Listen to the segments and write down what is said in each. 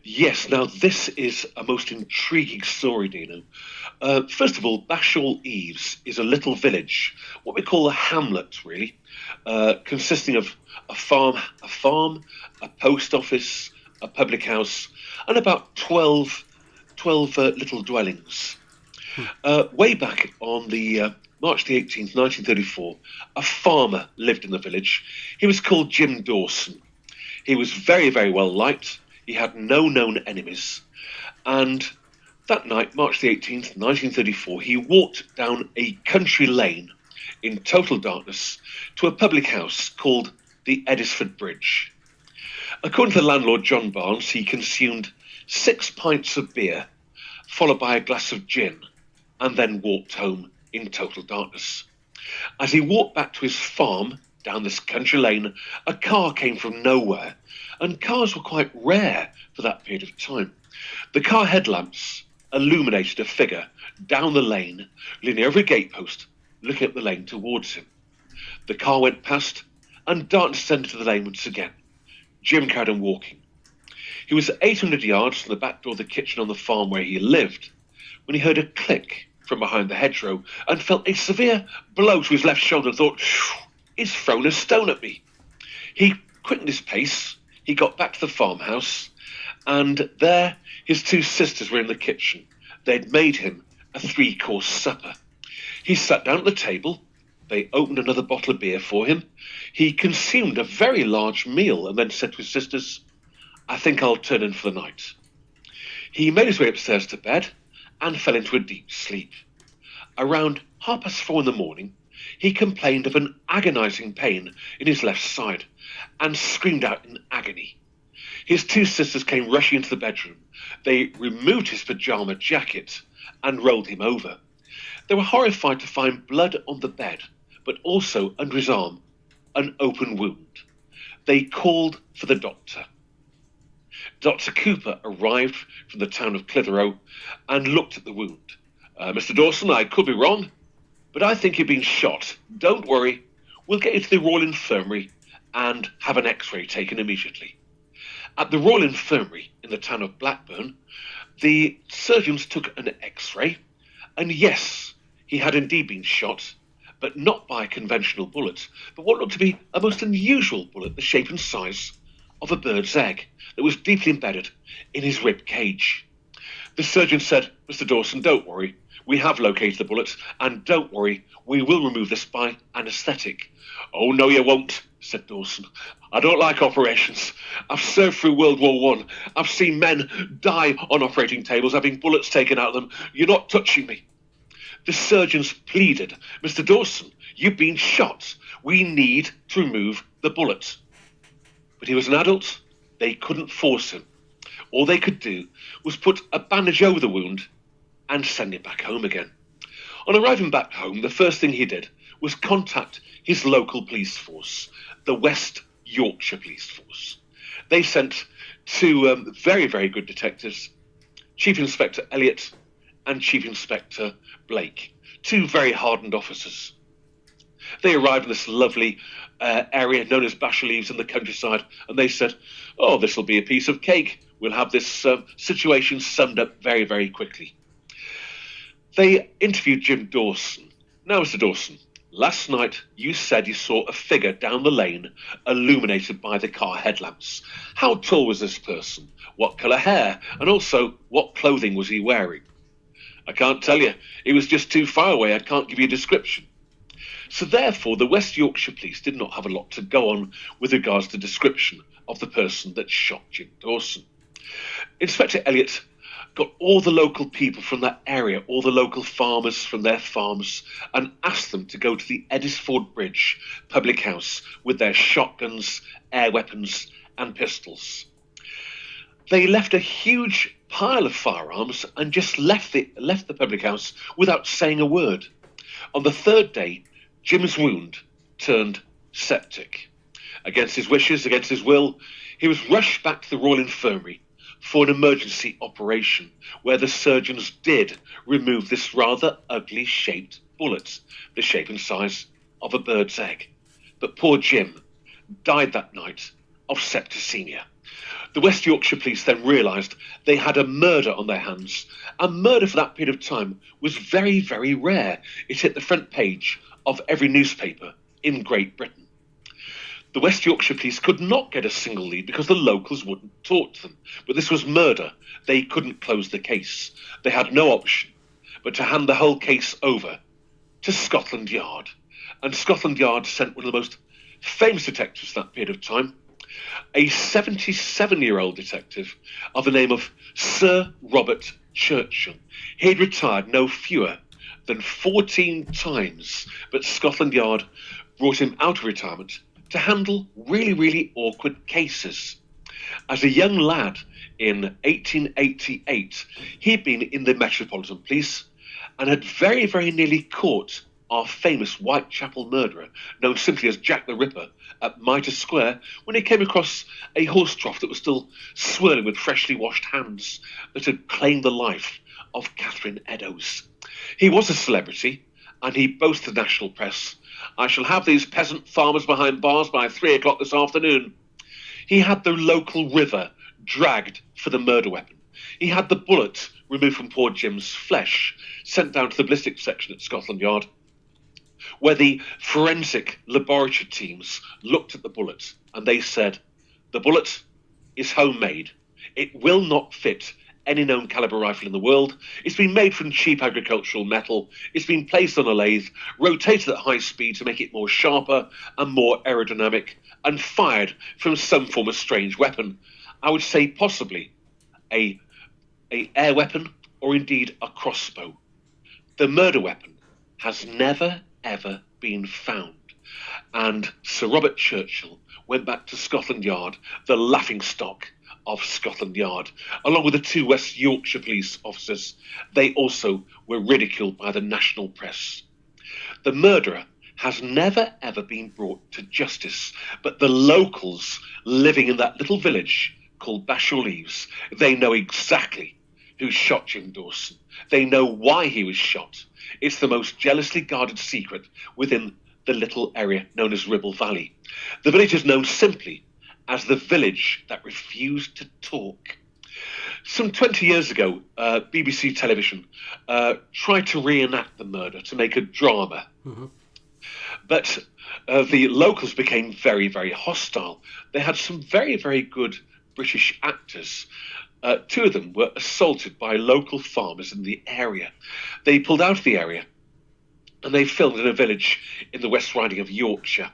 Yes, now this is a most intriguing story, Dino. First of all, Bashall Eaves is a little village, what we call a hamlet, really, consisting of a farm, a post office, a public house, and about 12 little dwellings. Hmm. Way back on the March the 18th, 1934, a farmer lived in the village. He was called Jim Dawson. He was very, very well liked. He had no known enemies. And that night, March the 18th, 1934, he walked down a country lane in total darkness to a public house called the Edisford Bridge. According to the landlord, John Barnes, he consumed 6 pints of beer, followed by a glass of gin, and then walked home in total darkness. As he walked back to his farm down this country lane, a car came from nowhere, and cars were quite rare for that period of time. The car headlamps illuminated a figure down the lane, leaning over a gatepost, looking up the lane towards him. The car went past, and darkness descended to the lane once again. Jim carried on walking. He was 800 yards from the back door of the kitchen on the farm where he lived when he heard a click from behind the hedgerow and felt a severe blow to his left shoulder and thought, he's thrown a stone at me. He quickened his pace. He got back to the farmhouse, and there his two sisters were in the kitchen. They'd made him a 3-course supper. He sat down at the table. They opened another bottle of beer for him. He consumed a very large meal and then said to his sisters, I think I'll turn in for the night. He made his way upstairs to bed and fell into a deep sleep. Around 4:30 in the morning, he complained of an agonizing pain in his left side and screamed out in agony. His two sisters came rushing into the bedroom. They removed his pajama jacket and rolled him over. They were horrified to find blood on the bed, but also under his arm, an open wound. They called for the doctor. Dr. Cooper arrived from the town of Clitheroe and looked at the wound. Mr. Dawson, I could be wrong, but I think you've been shot. Don't worry, we'll get you to the Royal Infirmary and have an X-ray taken immediately. At the Royal Infirmary in the town of Blackburn, the surgeons took an X-ray, and yes, he had indeed been shot, but not by a conventional bullet, but what looked to be a most unusual bullet, the shape and size of a bird's egg that was deeply embedded in his rib cage. The surgeon said, Mr. Dawson, don't worry, we have located the bullet, and don't worry, we will remove this by anaesthetic. Oh, no, you won't, said Dawson. I don't like operations. I've served through World War I. I've seen men die on operating tables, having bullets taken out of them. You're not touching me. The surgeons pleaded, Mr. Dawson, you've been shot. We need to remove the bullet. But he was an adult. They couldn't force him. All they could do was put a bandage over the wound and send him back home again. On arriving back home, the first thing he did was contact his local police force, the West Yorkshire Police Force. They sent two very, very good detectives, Chief Inspector Elliott and Chief Inspector Blake, two very hardened officers. They arrived in this lovely area known as Bashall Eaves in the countryside, and they said, oh, this will be a piece of cake. We'll have this situation summed up very, very quickly. They interviewed Jim Dawson. Now, Mr. Dawson, last night you said you saw a figure down the lane illuminated by the car headlamps. How tall was this person? What colour hair? And also, what clothing was he wearing? I can't tell you. He was just too far away. I can't give you a description. So therefore, the West Yorkshire Police did not have a lot to go on with regards to description of the person that shot Jim Dawson. Inspector Elliott got all the local people from that area, all the local farmers from their farms, and asked them to go to the Edisford Bridge public house with their shotguns, air weapons, and pistols. They left a huge pile of firearms and just left the public house without saying a word. On the third day, Jim's wound turned septic. Against his wishes, against his will, he was rushed back to the Royal Infirmary for an emergency operation where the surgeons did remove this rather ugly shaped bullet, the shape and size of a bird's egg. But poor Jim died that night of septicemia. The West Yorkshire police then realised they had a murder on their hands. And murder for that period of time was very, very rare. It hit the front page of every newspaper in Great Britain. The West Yorkshire police could not get a single lead because the locals wouldn't talk to them. But this was murder. They couldn't close the case. They had no option but to hand the whole case over to Scotland Yard. And Scotland Yard sent one of the most famous detectives of that period of time, a 77-year-old detective of the name of Sir Robert Churchill. He'd retired no fewer than 14 times, but Scotland Yard brought him out of retirement to handle really, really awkward cases. As a young lad in 1888, he'd been in the Metropolitan Police and had very, very nearly caught our famous Whitechapel murderer, known simply as Jack the Ripper, at Mitre Square, when he came across a horse trough that was still swirling with freshly washed hands that had claimed the life of Catherine Eddowes. He was a celebrity, and he boasted the national press, "I shall have these peasant farmers behind bars by 3 o'clock this afternoon." He had the local river dragged for the murder weapon. He had the bullet removed from poor Jim's flesh, sent down to the ballistics section at Scotland Yard, where the forensic laboratory teams looked at the bullet and they said, "The bullet is homemade. It will not fit any known caliber rifle in the world. It's been made from cheap agricultural metal. It's been placed on a lathe, rotated at high speed to make it more sharper and more aerodynamic, and fired from some form of strange weapon. I would say possibly a air weapon or indeed a crossbow. The murder weapon has never, ever been found." And Sir Robert Churchill went back to Scotland Yard, the laughingstock of Scotland Yard, along with the 2 West Yorkshire police officers. They also were ridiculed by the national press. The murderer has never, ever been brought to justice, but the locals living in that little village called Bashall Eaves, they know exactly who shot Jim Dawson. They know why he was shot. It's the most jealously guarded secret within the little area known as Ribble Valley. The village is known simply as the village that refused to talk. Some 20 years ago, BBC television tried to reenact the murder, to make a drama. Mm-hmm. But the locals became very, very hostile. They had some very, very good British actors. 2 of them were assaulted by local farmers in the area. They pulled out of the area and they filmed in a village in the West Riding of Yorkshire.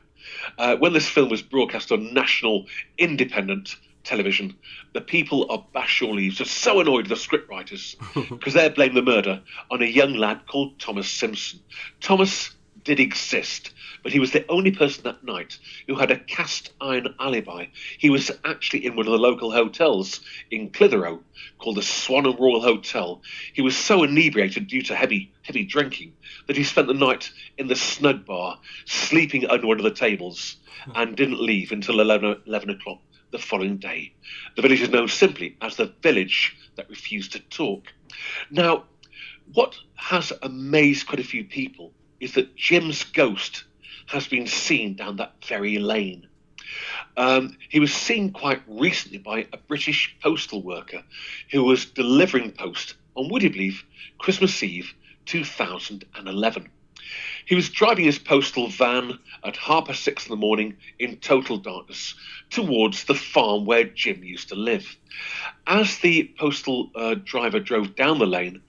When this film was broadcast on national independent television, the people of Bashall Eaves are so annoyed with the scriptwriters because they blamed the murder on a young lad called Thomas Simpson. Thomas did exist, but he was the only person that night who had a cast iron alibi. He was actually in one of the local hotels in Clitheroe called the Swan and Royal Hotel. He was so inebriated due to heavy drinking that he spent the night in the snug bar, sleeping under one of the tables, and didn't leave until 11 o'clock the following day. The village is known simply as the village that refused to talk. Now, what has amazed quite a few people is that Jim's ghost has been seen down that very lane. He was seen quite recently by a British postal worker who was delivering post on, would you believe, Christmas Eve 2011. He was driving his postal van at 6:30 in the morning in total darkness towards the farm where Jim used to live. As the postal driver drove down the lane,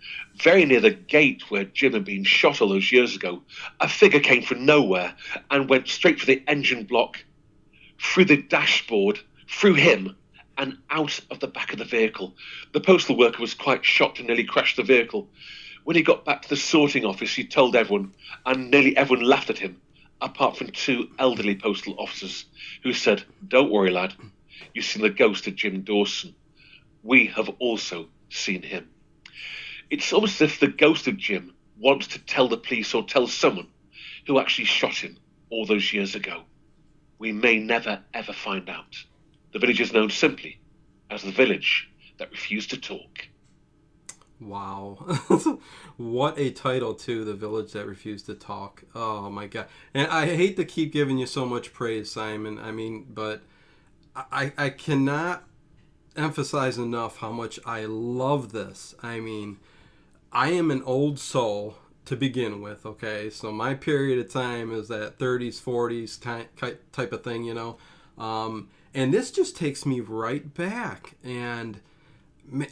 very near the gate where Jim had been shot all those years ago, a figure came from nowhere and went straight for the engine block, through the dashboard, through him, and out of the back of the vehicle. The postal worker was quite shocked and nearly crashed the vehicle. When he got back to the sorting office, he told everyone, and nearly everyone laughed at him, apart from 2 elderly postal officers who said, "Don't worry, lad, you've seen the ghost of Jim Dawson. We have also seen him." It's almost as if the ghost of Jim wants to tell the police or tell someone who actually shot him all those years ago. We may never, ever find out. The village is known simply as the village that refused to talk. Wow. What a title, too, The Village That Refused to Talk. Oh, my God. And I hate to keep giving you so much praise, Simon. I mean, but I cannot emphasize enough how much I love this. I mean, I am an old soul to begin with, okay? So my period of time is that 30s, 40s type of thing, you know? And this just takes me right back. And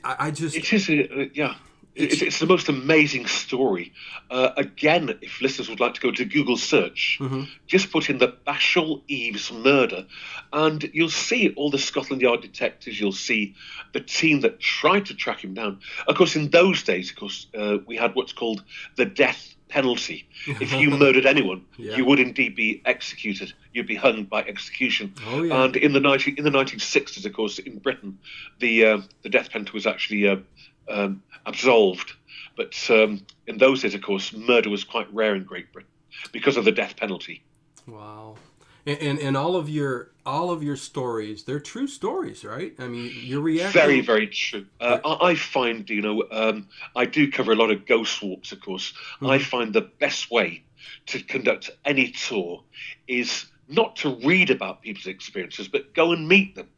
I just... It is, yeah. It's the most amazing story. Again, if listeners would like to go to Google search, just put in the Bashall Eves murder, and you'll see all the Scotland Yard detectives. You'll see the team that tried to track him down. Of course, in those days, of course, we had what's called the death penalty. If you murdered anyone, you would indeed be executed. You'd be hung by execution. Oh, yeah. And in the 1960s, of course, in Britain, the death penalty was actually absolved. But in those days, of course, murder was quite rare in Great Britain because of the death penalty. Wow. And all of your stories, they're true stories, right? I mean, you're reacting. Very, very true. I find, I do cover a lot of ghost walks, of course. I find the best way to conduct any tour is not to read about people's experiences, but go and meet them,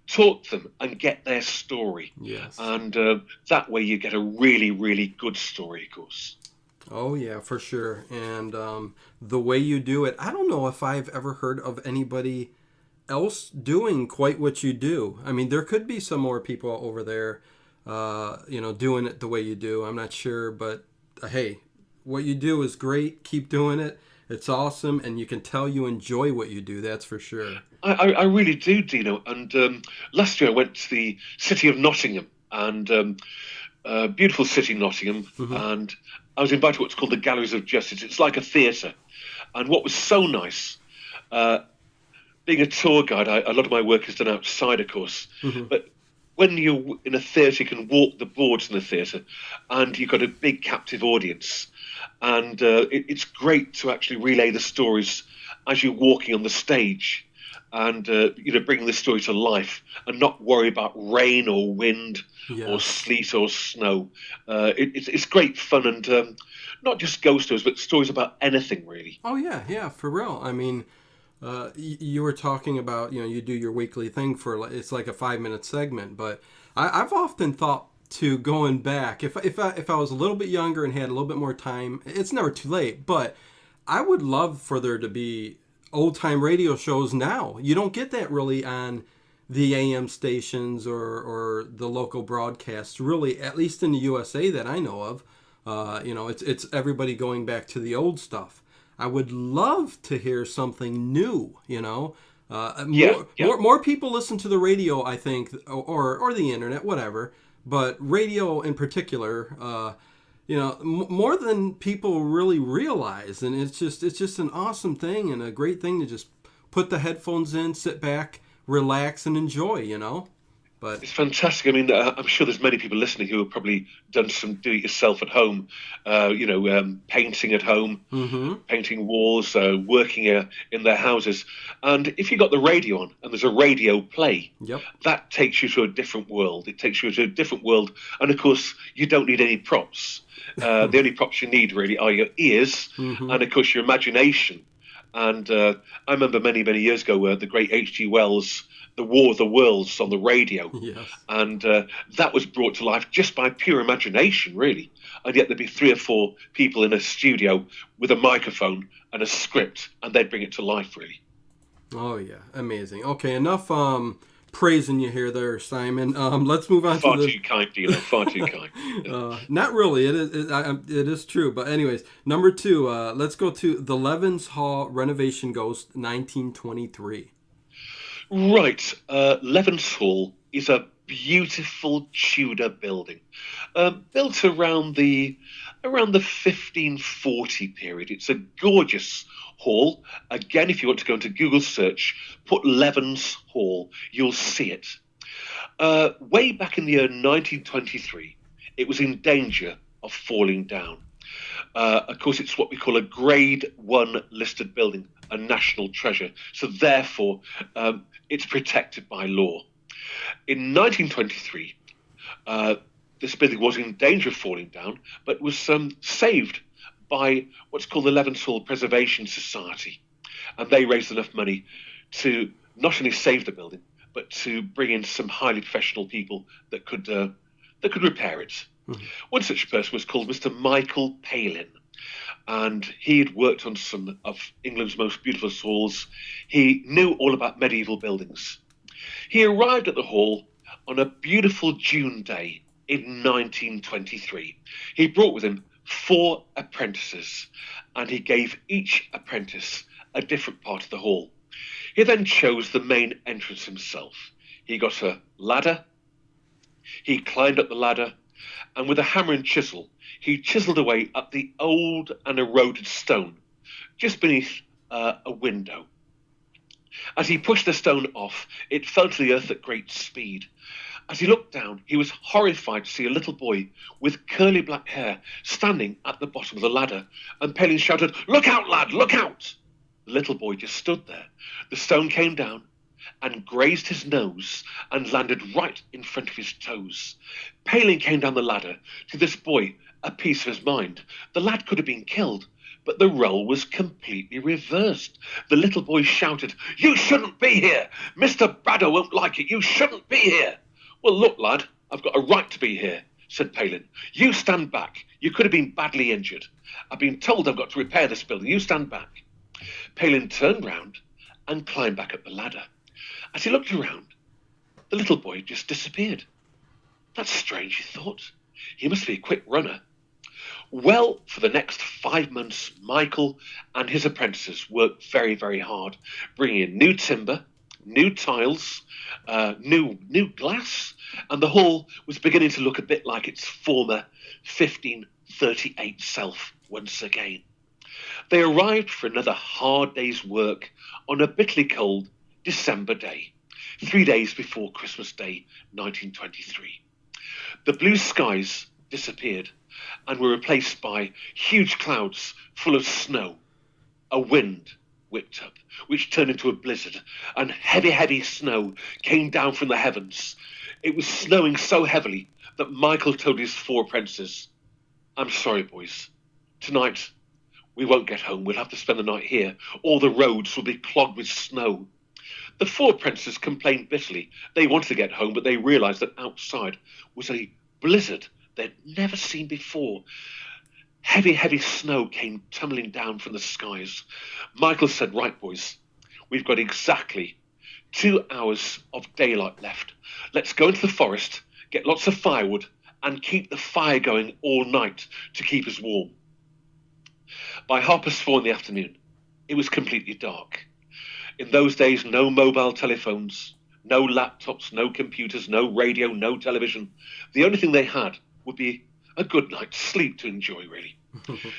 talk to them, and get their story. Yes. And that way you get a really, really good story, of course. Oh, yeah, for sure. And the way you do it, I don't know if I've ever heard of anybody else doing quite what you do. I mean, there could be some more people over there, doing it the way you do. I'm not sure, but hey, what you do is great. Keep doing it. It's awesome, and you can tell you enjoy what you do, that's for sure. I really do, Dino. And last year I went to the city of Nottingham, and beautiful city, Nottingham, and I was invited to what's called the Galleries of Justice. It's like a theatre. And what was so nice, being a tour guide, a lot of my work is done outside, of course, but when you're in a theatre, you can walk the boards in the theatre, and you've got a big captive audience. And it's great to actually relay the stories as you're walking on the stage, and bringing the story to life, and not worry about rain or wind or sleet or snow. It's great fun, and not just ghost stories, but stories about anything, really. Oh yeah, for real. I mean, you were talking about you do your weekly thing it's like a 5-minute segment, but I've often thought to going back if I was a little bit younger and had a little bit more time. It's never too late, but I would love for there to be old-time radio shows now. You don't get that really on the AM stations or the local broadcasts, really, at least in the USA that I know of. It's everybody going back to the old stuff. I would love to hear something new, More people listen to the radio, I think, or the internet, whatever, but radio in particular, more than people really realize. And it's just an awesome thing and a great thing to just put the headphones in, sit back, relax, and enjoy, But it's fantastic. I mean, I'm sure there's many people listening who have probably done some do-it-yourself at home, painting at home, painting walls, working in their houses. And if you've got the radio on and there's a radio play, that takes you to a different world. It takes you to a different world. And, of course, you don't need any props. The only props you need, really, are your ears and, of course, your imagination. And I remember many, many years ago the great H.G. Wells' The War of the Worlds on the radio. Yes. And that was brought to life just by pure imagination, really. And yet there'd be 3 or 4 people in a studio with a microphone and a script, and they'd bring it to life, really. Oh, yeah. Amazing. Okay, enough praising you here there, Simon. Let's move on far too kind, Dino. Far too kind. Yeah. Not really. It is true. But anyways, number 2, let's go to the Levens Hall renovation ghost, 1923. Right. Levens Hall is a beautiful Tudor building, built around the 1540 period. It's a gorgeous hall. Again, if you want to go into Google search, put Levens Hall, you'll see it. Way back in the year 1923, it was in danger of falling down. Of course, it's what we call a Grade 1 listed building, a national treasure. So therefore, it's protected by law. In 1923, this building was in danger of falling down, but was saved by what's called the Levens Hall Preservation Society. And they raised enough money to not only save the building, but to bring in some highly professional people that could repair it. Mm-hmm. One such person was called Mr. Michael Palin, and he had worked on some of England's most beautiful halls. He knew all about medieval buildings. He arrived at the hall on a beautiful June day in 1923. He brought with him 4 apprentices, and he gave each apprentice a different part of the hall. He then chose the main entrance himself. He got a ladder, he climbed up the ladder, and with a hammer and chisel, he chiselled away at the old and eroded stone just beneath a window. As he pushed the stone off, it fell to the earth at great speed. As he looked down, he was horrified to see a little boy with curly black hair standing at the bottom of the ladder, and Palin shouted, "Look out, lad, look out!" The little boy just stood there. The stone came down and grazed his nose and landed right in front of his toes. Palin came down the ladder to this boy a piece of his mind. The lad could have been killed, but the role was completely reversed. The little boy shouted, "You shouldn't be here! Mr. Braddow won't like it! You shouldn't be here!" "Well, look, lad, I've got a right to be here," said Palin. "You stand back. You could have been badly injured. I've been told I've got to repair this building. You stand back." Palin turned round and climbed back up the ladder. As he looked around, the little boy just disappeared. That's strange, he thought. He must be a quick runner. Well, for the next 5 months, Michael and his apprentices worked very, very hard, bringing in new timber, new tiles, new glass, and the hall was beginning to look a bit like its former 1538 self once again. They arrived for another hard day's work on a bitterly cold December day, 3 days before Christmas Day, 1923. The blue skies disappeared and were replaced by huge clouds full of snow. A wind whipped up, which turned into a blizzard, and heavy, heavy snow came down from the heavens. It was snowing so heavily that Michael told his 4 apprentices, "I'm sorry, boys. Tonight, we won't get home. We'll have to spend the night here. All the roads will be clogged with snow." The 4 apprentices complained bitterly. They wanted to get home, but they realised that outside was a blizzard they'd never seen before. Heavy, heavy snow came tumbling down from the skies. Michael said, "Right, boys, we've got exactly 2 hours of daylight left. Let's go into the forest, get lots of firewood, and keep the fire going all night to keep us warm." By 4:30 in the afternoon, it was completely dark. In those days, no mobile telephones, no laptops, no computers, no radio, no television. The only thing they had would be a good night's sleep to enjoy, really.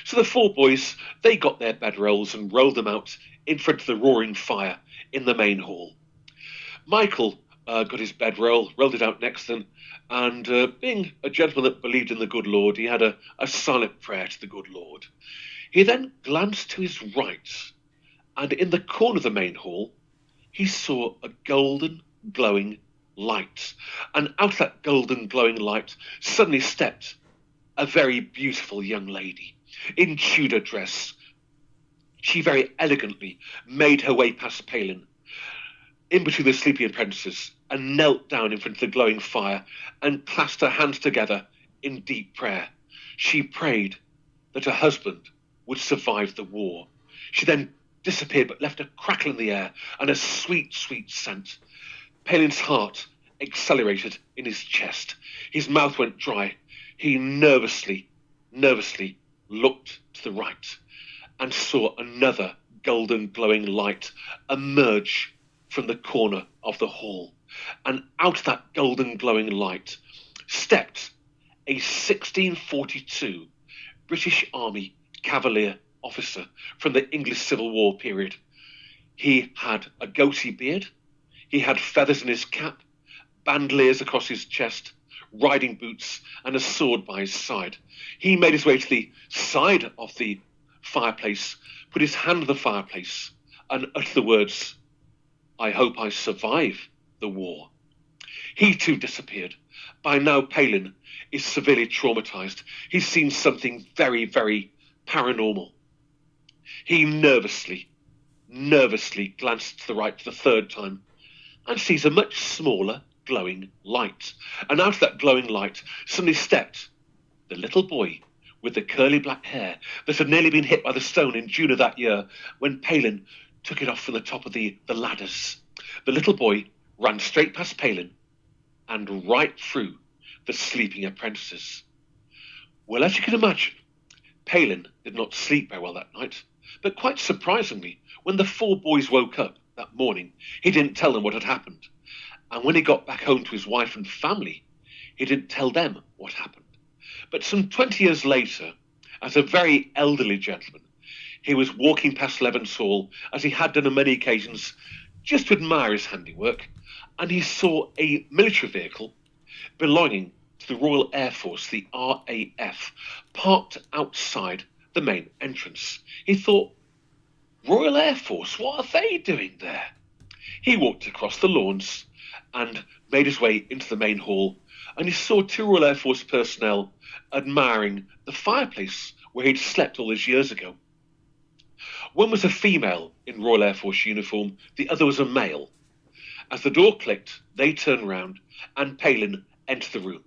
So the 4 boys, they got their bedrolls and rolled them out in front of the roaring fire in the main hall. Michael got his bedroll, rolled it out next to them, and being a gentleman that believed in the good Lord, he had a silent prayer to the good Lord. He then glanced to his right, and in the corner of the main hall, he saw a golden glowing light. And out of that golden glowing light suddenly stepped a very beautiful young lady in Tudor dress. She very elegantly made her way past Palin, in between the sleeping apprentices, and knelt down in front of the glowing fire and clasped her hands together in deep prayer. She prayed that her husband would survive the war. She then disappeared, but left a crackle in the air and a sweet, sweet scent. Palin's heart accelerated in his chest. His mouth went dry. He nervously looked to the right and saw another golden glowing light emerge from the corner of the hall. And out of that golden glowing light stepped a 1642 British Army Cavalier officer from the English Civil War period. He had a goatee beard, he had feathers in his cap, bandoliers across his chest, riding boots, and a sword by his side. He made his way to the side of the fireplace, put his hand on the fireplace, and uttered the words, "I hope I survive the war." He too disappeared. By now, Palin is severely traumatized. He's seen something very, very paranormal. He nervously glanced to the right for the 3rd time and sees a much smaller, glowing light. And out of that glowing light suddenly stepped the little boy with the curly black hair that had nearly been hit by the stone in June of that year when Palin took it off from the top of the ladders. The little boy ran straight past Palin and right through the sleeping apprentices. Well, as you can imagine, Palin did not sleep very well that night, but quite surprisingly, when the four boys woke up that morning, he didn't tell them what had happened. And when he got back home to his wife and family, he didn't tell them what happened. But some 20 years later, as a very elderly gentleman, he was walking past Levens Hall, as he had done on many occasions, just to admire his handiwork, and he saw a military vehicle belonging to the Royal Air Force, the RAF, parked outside the main entrance. He thought, Royal Air Force, what are they doing there? He walked across the lawns and made his way into the main hall, and he saw two Royal Air Force personnel admiring the fireplace where he'd slept all those years ago. One was a female in Royal Air Force uniform, the other was a male. As the door clicked, they turned round and Palin entered the room.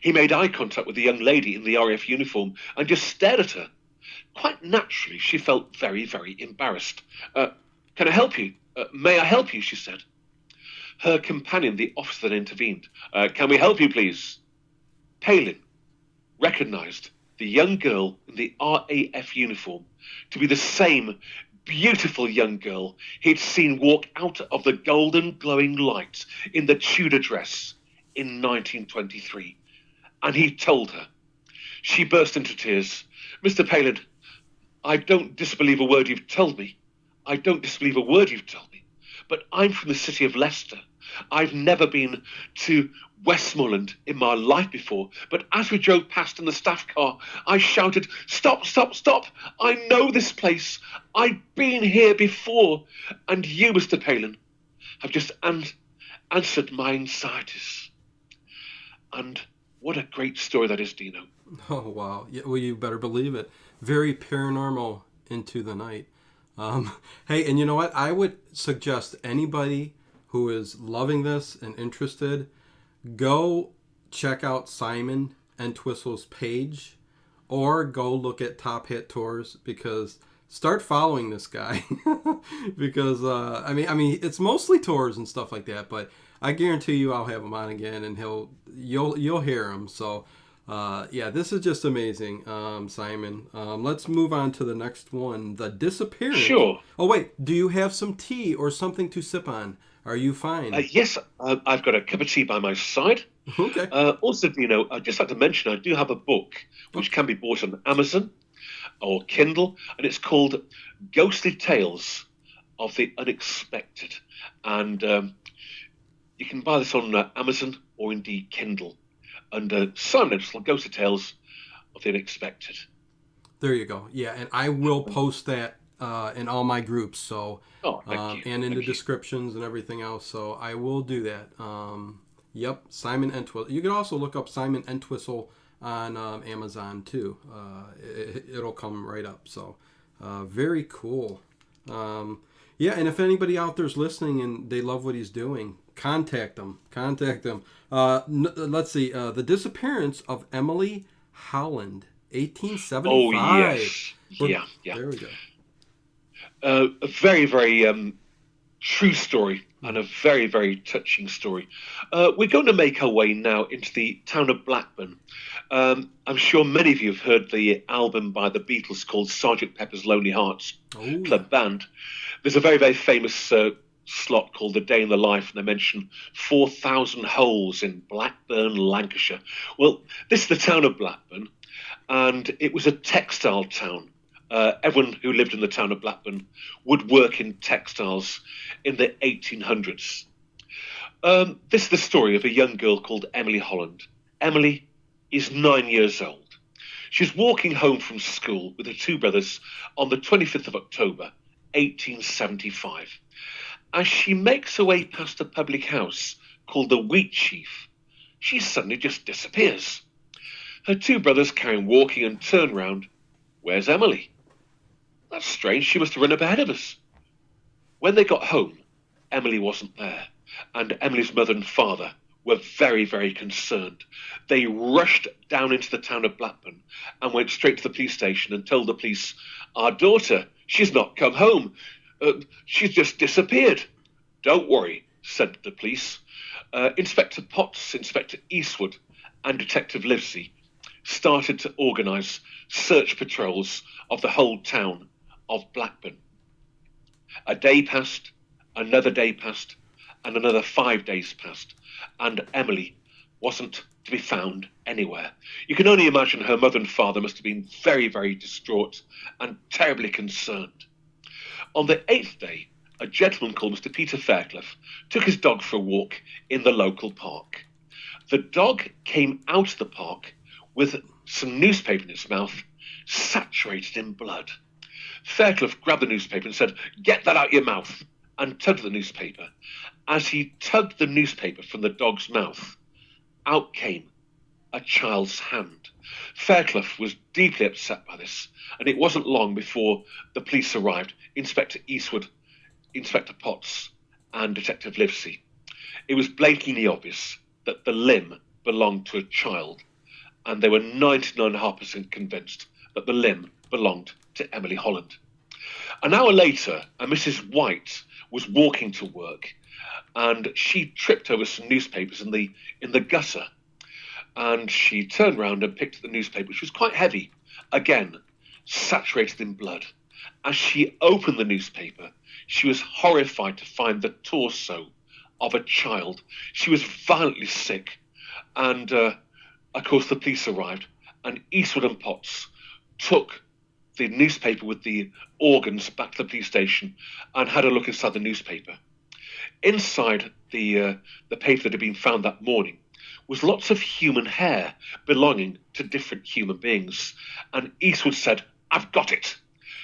He made eye contact with the young lady in the RAF uniform and just stared at her. Quite naturally, she felt very, very embarrassed. Can I help you? May I help you? She said. Her companion, the officer, then intervened. Can we help you, please? Palin recognised the young girl in the RAF uniform to be the same beautiful young girl he'd seen walk out of the golden glowing light in the Tudor dress in 1923. And he told her. She burst into tears. Mr. Palin, I don't disbelieve a word you've told me. I don't disbelieve a word you've told me. But I'm from the city of Leicester. I've never been to Westmoreland in my life before, but as we drove past in the staff car, I shouted, stop, stop, stop! I know this place. I've been here before. And you, Mr. Palin, have just answered my anxieties. And what a great story that is, Dino. Oh, wow. Yeah, well, you better believe it. Very paranormal into the night. Hey, and you know what? I would suggest anybody who is loving this and interested, go check out Simon Entwistle's page or go look at Top Hat Tours, because start following this guy because I mean it's mostly tours and stuff like that, but I guarantee you I'll have him on again and you'll hear him. So yeah, this is just amazing, Simon. Let's move on to the next one, the disappearance. Sure. Oh wait, do you have some tea or something to sip on? Are you fine? Yes, I've got a cup of tea by my side. Okay. Also, I'd just like to mention I do have a book which can be bought on Amazon or Kindle, and it's called Ghostly Tales of the Unexpected. And you can buy this on Amazon or indeed Kindle under Simon Entwistle, Ghostly Tales of the Unexpected. There you go. Yeah, and I will post that in all my groups, so thank you. and in the descriptions and everything else. So I will do that. Yep, Simon Entwistle. You can also look up Simon Entwistle on Amazon too. It'll come right up. So very cool. Yeah, and if anybody out there's listening and they love what he's doing, contact them. Let's see. The disappearance of Emily Holland, 1875. Oh, yes. Yeah. There we go. A very, very true story and a very, very touching story. We're going to make our way now into the town of Blackburn. I'm sure many of you have heard the album by the Beatles called Sgt. Pepper's Lonely Hearts Club Band. There's a very, very famous slot called The Day in the Life, and they mention 4,000 holes in Blackburn, Lancashire. Well, this is the town of Blackburn, and it was a textile town. Everyone who lived in the town of Blackburn would work in textiles in the 1800s. This is the story of a young girl called Emily Holland. Emily is 9 years old. She's walking home from school with her two brothers on the 25th of October, 1875. As she makes her way past a public house called the Wheat Sheaf, she suddenly just disappears. Her two brothers carry on walking and turn round. Where's Emily? That's strange, she must have run up ahead of us. When they got home, Emily wasn't there. and Emily's mother and father were very, very concerned. They rushed down into the town of Blackburn and went straight to the police station and told the police, "Our daughter, she's not come home. She's just disappeared." "Don't worry," said the police. Inspector Potts, Inspector Eastwood, and Detective Livesey started to organise search patrols of the whole town of Blackburn. A day passed, another day passed, and another 5 days passed, and Emily wasn't to be found anywhere. You can only imagine her mother and father must have been very, very distraught and terribly concerned. On the 8th day, a gentleman called Mr. Peter Fairclough took his dog for a walk in the local park. The dog came out of the park with some newspaper in its mouth, saturated in blood. Fairclough grabbed the newspaper and said, "Get that out of your mouth," and tugged the newspaper. As he tugged the newspaper from the dog's mouth, out came a child's hand. Fairclough was deeply upset by this, and it wasn't long before the police arrived, Inspector Eastwood, Inspector Potts, and Detective Livesey. It was blatantly obvious that the limb belonged to a child, and they were 99.5% convinced that the limb belonged to Emily Holland. An hour later, a Mrs. White was walking to work, and she tripped over some newspapers in the gutter, and she turned round and picked up the newspaper, which was quite heavy, again saturated in blood. As she opened the newspaper, she was horrified to find the torso of a child. She was violently sick, and of course the police arrived, and Eastwood and Potts took the newspaper with the organs back to the police station and had a look inside the newspaper. Inside the paper that had been found that morning was lots of human hair belonging to different human beings. And Eastwood said, "I've got it.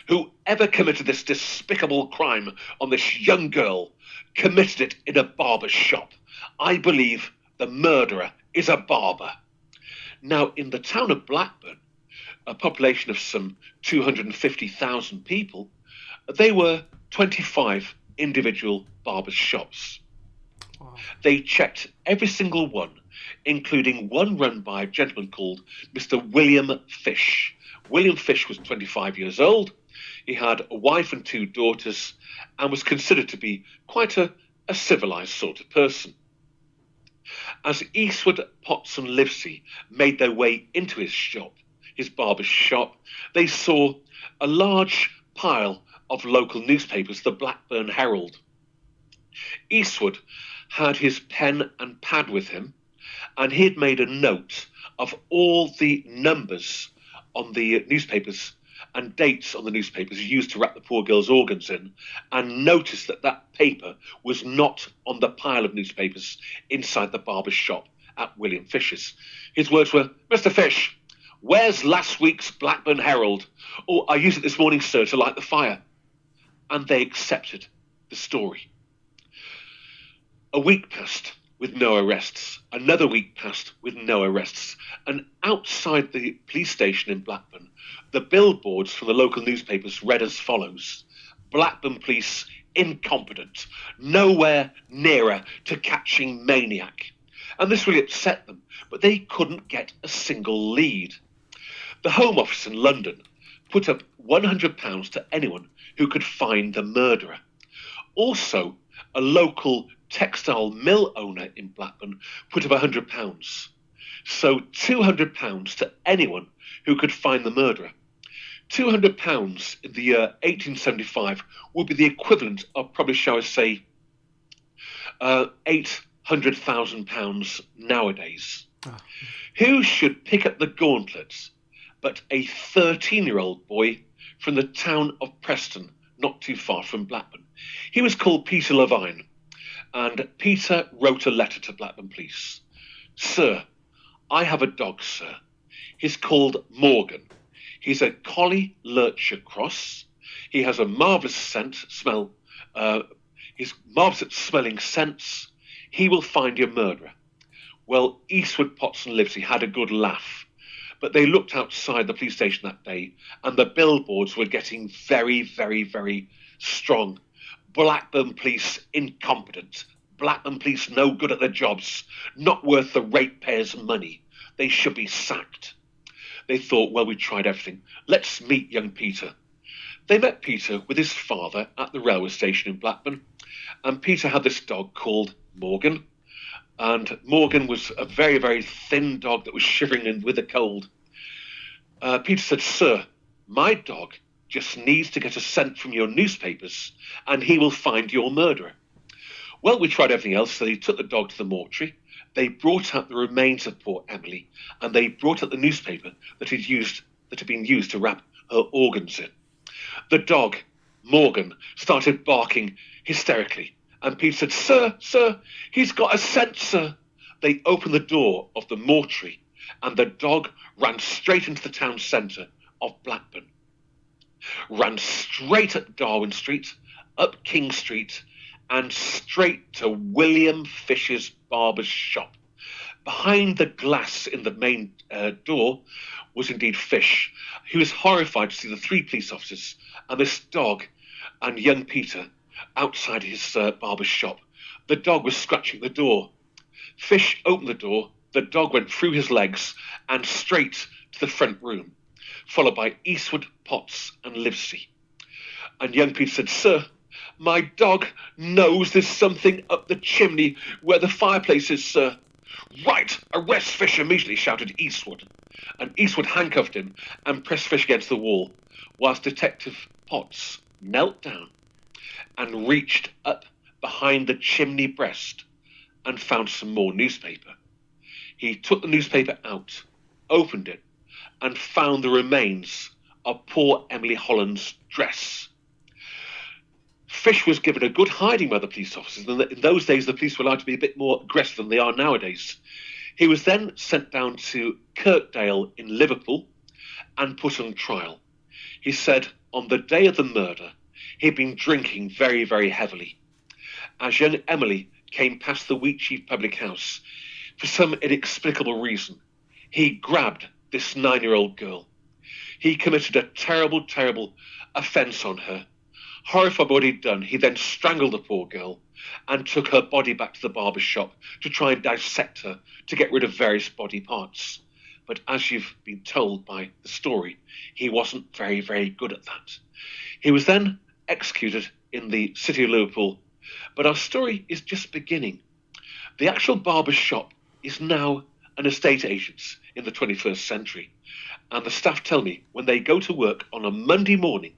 Whoever committed this despicable crime on this young girl committed it in a barber's shop. I believe the murderer is a barber." Now, in the town of Blackburn, a population of some 250,000 people, there were 25 individual barber's shops. Wow. They checked every single one, including one run by a gentleman called Mr. William Fish. William Fish was 25 years old. He had a wife and 2 daughters and was considered to be quite a civilised sort of person. As Eastwood, Potts and Livesey made their way into his shop, his barber's shop, they saw a large pile of local newspapers, the Blackburn Herald. Eastwood had his pen and pad with him, and he had made a note of all the numbers on the newspapers and dates on the newspapers used to wrap the poor girl's organs in, and noticed that that paper was not on the pile of newspapers inside the barber's shop at William Fish's. His words were, "Mr. Fish, where's last week's Blackburn Herald? Oh, I used it this morning, sir, to light the fire." And they accepted the story. A week passed with no arrests. Another week passed with no arrests. And outside the police station in Blackburn, the billboards from the local newspapers read as follows: "Blackburn police incompetent, nowhere nearer to catching maniac." And this really upset them, but they couldn't get a single lead. The Home Office in London put up £100 to anyone who could find the murderer. Also, a local textile mill owner in Blackburn put up £100. So £200 to anyone who could find the murderer. £200 in the year 1875 would be the equivalent of, probably shall I say, £800,000 nowadays. Oh. Who should pick up the gauntlet but a 13-year-old boy from the town of Preston, not too far from Blackburn? He was called Peter Levine, and Peter wrote a letter to Blackburn Police. "Sir, I have a dog, sir. He's called Morgan. He's a collie lurcher cross. He has a marvellous smell. He's marvellous at smelling scents. He will find your murderer." Well, Eastwood, Potts and Livesey had a good laugh, but they looked outside the police station that day, and the billboards were getting very, very, very strong. "Blackburn police incompetent. Blackburn police no good at their jobs, not worth the ratepayers' money. They should be sacked. They thought, well, we tried everything. Let's meet young Peter. They met Peter with his father at the railway station in Blackburn, and Peter had this dog called Morgan, and Morgan was a very, very thin dog that was shivering with the cold. Peter said, "Sir, my dog just needs to get a scent from your newspapers, and he will find your murderer." Well, we tried everything else, so they took the dog to the mortuary. They brought out the remains of poor Emily, and they brought out the newspaper that had been used to wrap her organs in. The dog, Morgan, started barking hysterically, and Peter said, Sir, he's got a scent, sir." They opened the door of the mortuary, and the dog ran straight into the town centre of Blackburn. Ran straight at Darwin Street, up King Street, and straight to William Fish's barber's shop. Behind the glass in the main door was indeed Fish. He was horrified to see the 3 police officers and this dog and young Peter outside his barber's shop. The dog was scratching the door. Fish opened the door. The dog went through his legs and straight to the front room, followed by Eastwood, Potts and Livesey. And young Peter said, "Sir, my dog knows there's something up the chimney where the fireplace is, sir." "Right, arrest Fish immediately," shouted Eastwood. And Eastwood handcuffed him and pressed Fish against the wall, whilst Detective Potts knelt down and reached up behind the chimney breast and found some more newspaper. He took the newspaper out, opened it, and found the remains of poor Emily Holland's dress. Fish was given a good hiding by the police officers. In those days, the police were allowed to be a bit more aggressive than they are nowadays. He was then sent down to Kirkdale in Liverpool and put on trial. He said on the day of the murder, he'd been drinking very, very heavily. As young Emily came past the Wheatsheaf public house, for some inexplicable reason, he grabbed this 9-year-old girl. He committed a terrible, terrible offence on her. Horrified by what he'd done, he then strangled the poor girl and took her body back to the barber's shop to try and dissect her to get rid of various body parts. But as you've been told by the story, he wasn't very, very good at that. He was then executed in the city of Liverpool. But our story is just beginning. The actual barber's shop is now an estate agent's in the 21st century. And the staff tell me when they go to work on a Monday morning,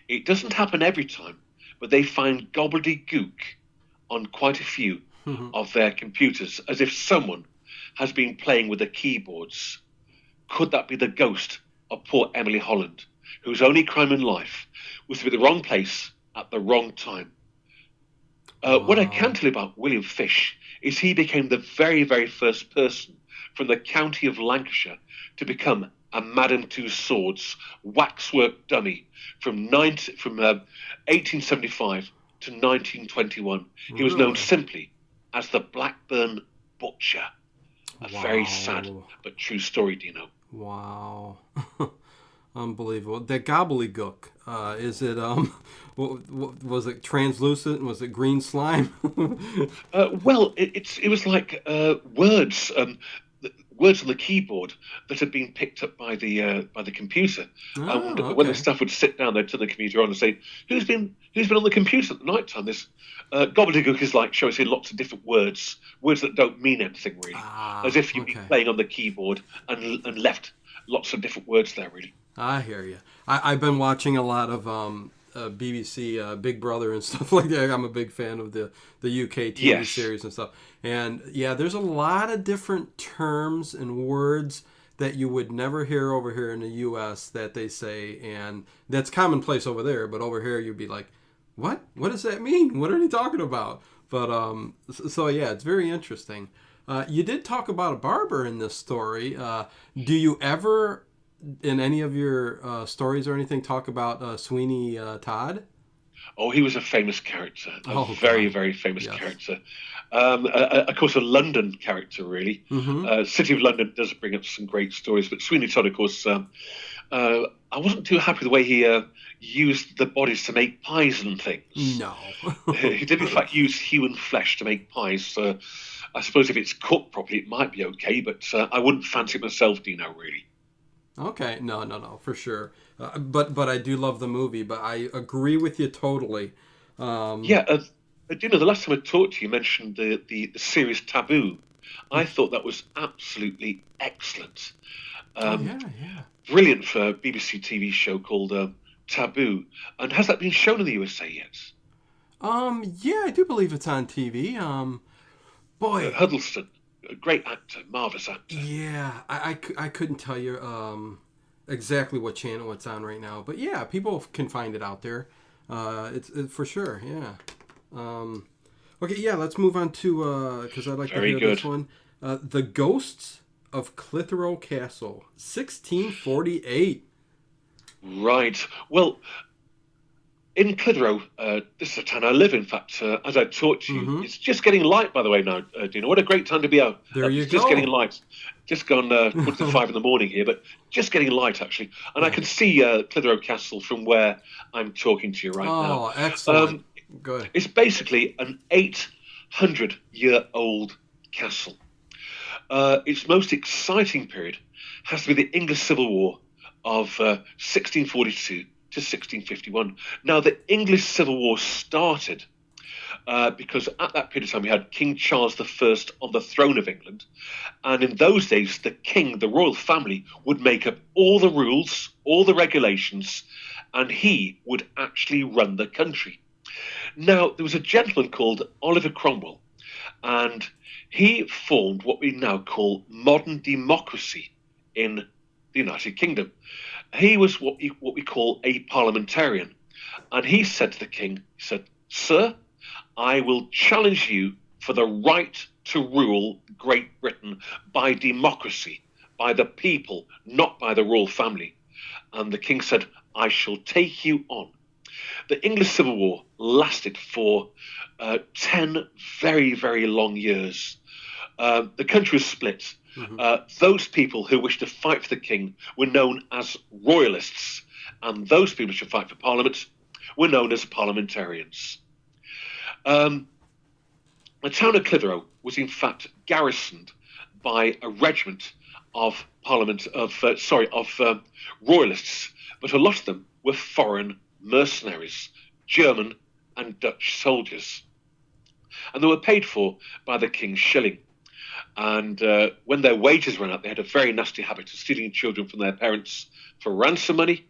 it doesn't happen every time, but they find gobbledygook on quite a few of their computers, as if someone has been playing with the keyboards. Could that be the ghost of poor Emily Holland, whose only crime in life was to be at the wrong place at the wrong time? What I can tell you about William Fish is he became the very, very first person from the county of Lancashire to become a Madame Tussauds waxwork dummy from 1875 to 1921. He was known simply as the Blackburn Butcher. A very sad but true story, Dino. Wow. Unbelievable. That gobbledygook, is it, was it translucent? Was it green slime? Well, it was like words on the keyboard that had been picked up by the computer. And when the staff would sit down, they'd turn the computer on and say, "Who's been on the computer at the night time?" This gobbledygook is like, shall we say, lots of different words that don't mean anything really, as if you'd be playing on the keyboard and left lots of different words there really. I hear you. I've been watching a lot of BBC Big Brother and stuff like that. I'm a big fan of the UK TV series and stuff. And yeah, there's a lot of different terms and words that you would never hear over here in the US that they say, and that's commonplace over there, but over here you'd be like, what does that mean? What are they talking about? But so yeah, it's very interesting. You did talk about a barber in this story. Do you ever, in any of your stories or anything, talk about Sweeney Todd? Oh, he was a famous character, very, very famous character. Of course, a London character, really. City of London does bring up some great stories, but Sweeney Todd, of course, I wasn't too happy the way he used the bodies to make pies and things. No. He did, in fact, use human flesh to make pies. I suppose if it's cooked properly, it might be okay, but I wouldn't fancy it myself, Dino, really. Okay, no, for sure. But I do love the movie. But I agree with you totally. Yeah, Dino, the last time I talked to you, you mentioned the series Taboo. I thought that was absolutely excellent. Oh Um, yeah, yeah. Brilliant for a BBC TV show called Taboo. And has that been shown in the USA yet? Yeah, I do believe it's on TV. Boy, Huddleston, a great actor, marvelous actor. yeah, I couldn't tell you exactly what channel it's on right now, but yeah, people can find it out there. It's for sure, yeah. Um, okay, yeah, let's move on to because I'd like to Very hear good. this one. The Ghosts of Clitheroe Castle, 1648. Right. Well, in Clitheroe, this is a town I live. In fact, as I talked to you, Mm-hmm. it's just getting light. By the way, now, Dino, what a great time to be out. There you It's just getting go. light. Just gone quarter to 5 in the morning here, but just getting light actually. And I Yeah. can see Clitheroe Castle from where I'm talking to you right now. Oh, excellent. Um, Good. it's basically an 800-year-old castle. Its most exciting period has to be the English Civil War of 1642 to 1651. Now, the English Civil War started because at that period of time we had King Charles I on the throne of England, and in those days the king, the royal family, would make up all the rules, all the regulations, and he would actually run the country. Now, there was a gentleman called Oliver Cromwell, and he formed what we now call modern democracy in the United Kingdom. He was what we call a parliamentarian. And he said to the king, he said, "Sir, I will challenge you for the right to rule Great Britain by democracy, by the people, not by the royal family." And the king said, "I shall take you on." The English Civil War lasted for 10 very, very long years. The country was split. Mm-hmm. Those people who wished to fight for the king were known as royalists, and those people who should fight for parliament were known as parliamentarians. Um, the town of Clitheroe was in fact garrisoned by a regiment of royalists, but a lot of them were foreign mercenaries, German and Dutch soldiers, and they were paid for by the king's shilling. And when their wages ran out, they had a very nasty habit of stealing children from their parents for ransom money.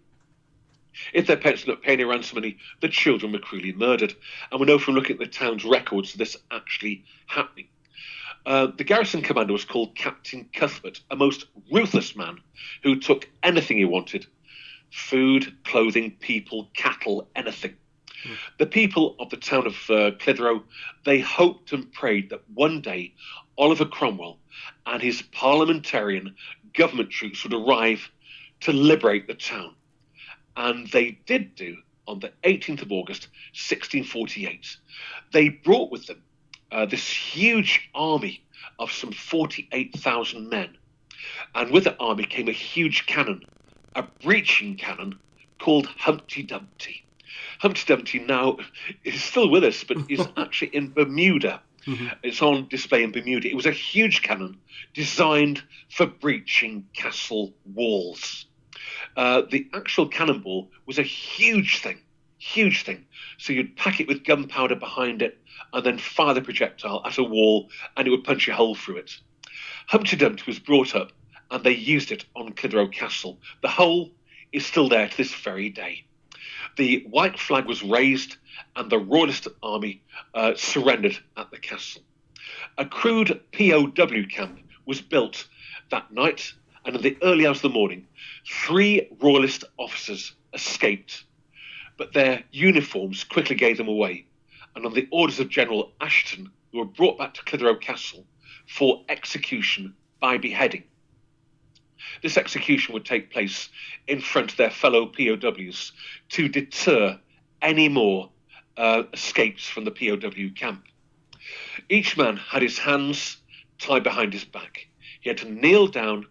If their parents did not pay any ransom money, the children were cruelly murdered. And we know from looking at the town's records this actually happening. The garrison commander was called Captain Cuthbert, a most ruthless man who took anything he wanted: food, clothing, people, cattle, anything. The people of the town of Clitheroe, they hoped and prayed that one day Oliver Cromwell and his parliamentarian government troops would arrive to liberate the town. And they did do on the 18th of August, 1648. They brought with them this huge army of some 48,000 men. And with the army came a huge cannon, a breaching cannon called Humpty Dumpty. Humpty Dumpty now is still with us, but is actually in Bermuda. Mm-hmm. It's on display in Bermuda. It was a huge cannon designed for breaching castle walls. The actual cannonball was a huge thing. So you'd pack it with gunpowder behind it and then fire the projectile at a wall and it would punch a hole through it. Humpty Dumpty was brought up and they used it on Clitheroe Castle. The hole is still there to this very day. The white flag was raised and the royalist army surrendered at the castle. A crude POW camp was built that night, and in the early hours of the morning, 3 royalist officers escaped, but their uniforms quickly gave them away, and on the orders of General Ashton, they were brought back to Clitheroe Castle for execution by beheading. This execution would take place in front of their fellow POWs to deter any more escapes from the POW camp. Each man had his hands tied behind his back. He had to kneel down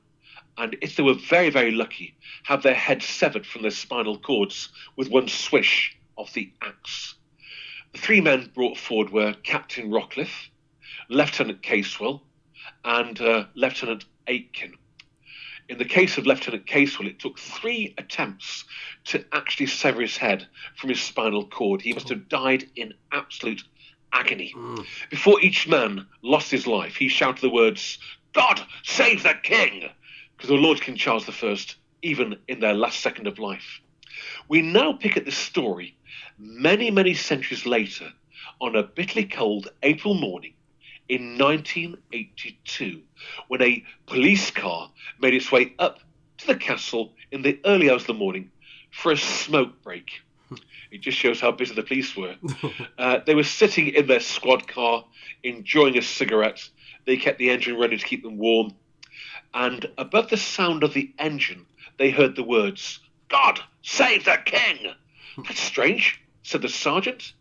and if they were very, very lucky, have their heads severed from their spinal cords with one swish of the axe. The three men brought forward were Captain Rockcliffe, Lieutenant Casewell, and Lieutenant Aitken. In the case of Lieutenant Casewell, it took 3 attempts to actually sever his head from his spinal cord. He must have died in absolute agony. Before each man lost his life, he shouted the words, "God save the King!" because the Lord King Charles I, even in their last second of life. We now pick at this story many, many centuries later on a bitterly cold April morning in 1982, when a police car made its way up to the castle in the early hours of the morning for a smoke break. It just shows how busy the police were. They were sitting in their squad car, enjoying a cigarette. They kept the engine running to keep them warm. And above the sound of the engine, they heard the words, "God save the King!" "That's strange," said the sergeant.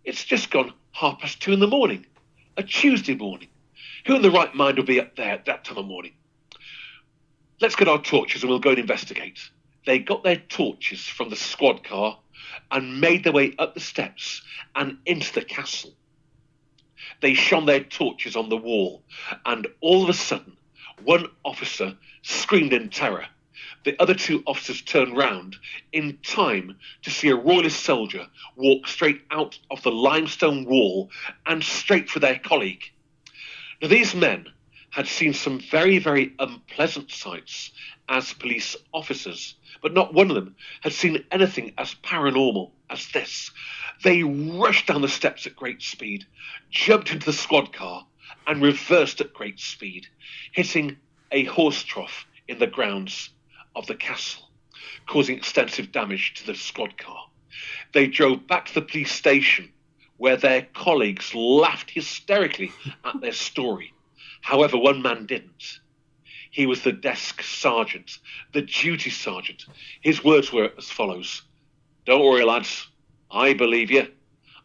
"It's just gone 2:30 in the morning. A Tuesday morning. Who in the right mind will be up there at that time of morning? Let's get our torches and we'll go and investigate." They got their torches from the squad car and made their way up the steps and into the castle. They shone their torches on the wall, and all of a sudden, one officer screamed in terror. The other 2 officers turned round in time to see a royalist soldier walk straight out of the limestone wall and straight for their colleague. Now, these men had seen some very, very unpleasant sights as police officers, but not one of them had seen anything as paranormal as this. They rushed down the steps at great speed, jumped into the squad car, and reversed at great speed, hitting a horse trough in the grounds of the castle, causing extensive damage to the squad car. They drove back to the police station, where their colleagues laughed hysterically at their story. However, one man didn't. He was the desk sergeant, the duty sergeant. His words were as follows: "Don't worry, lads. I believe you.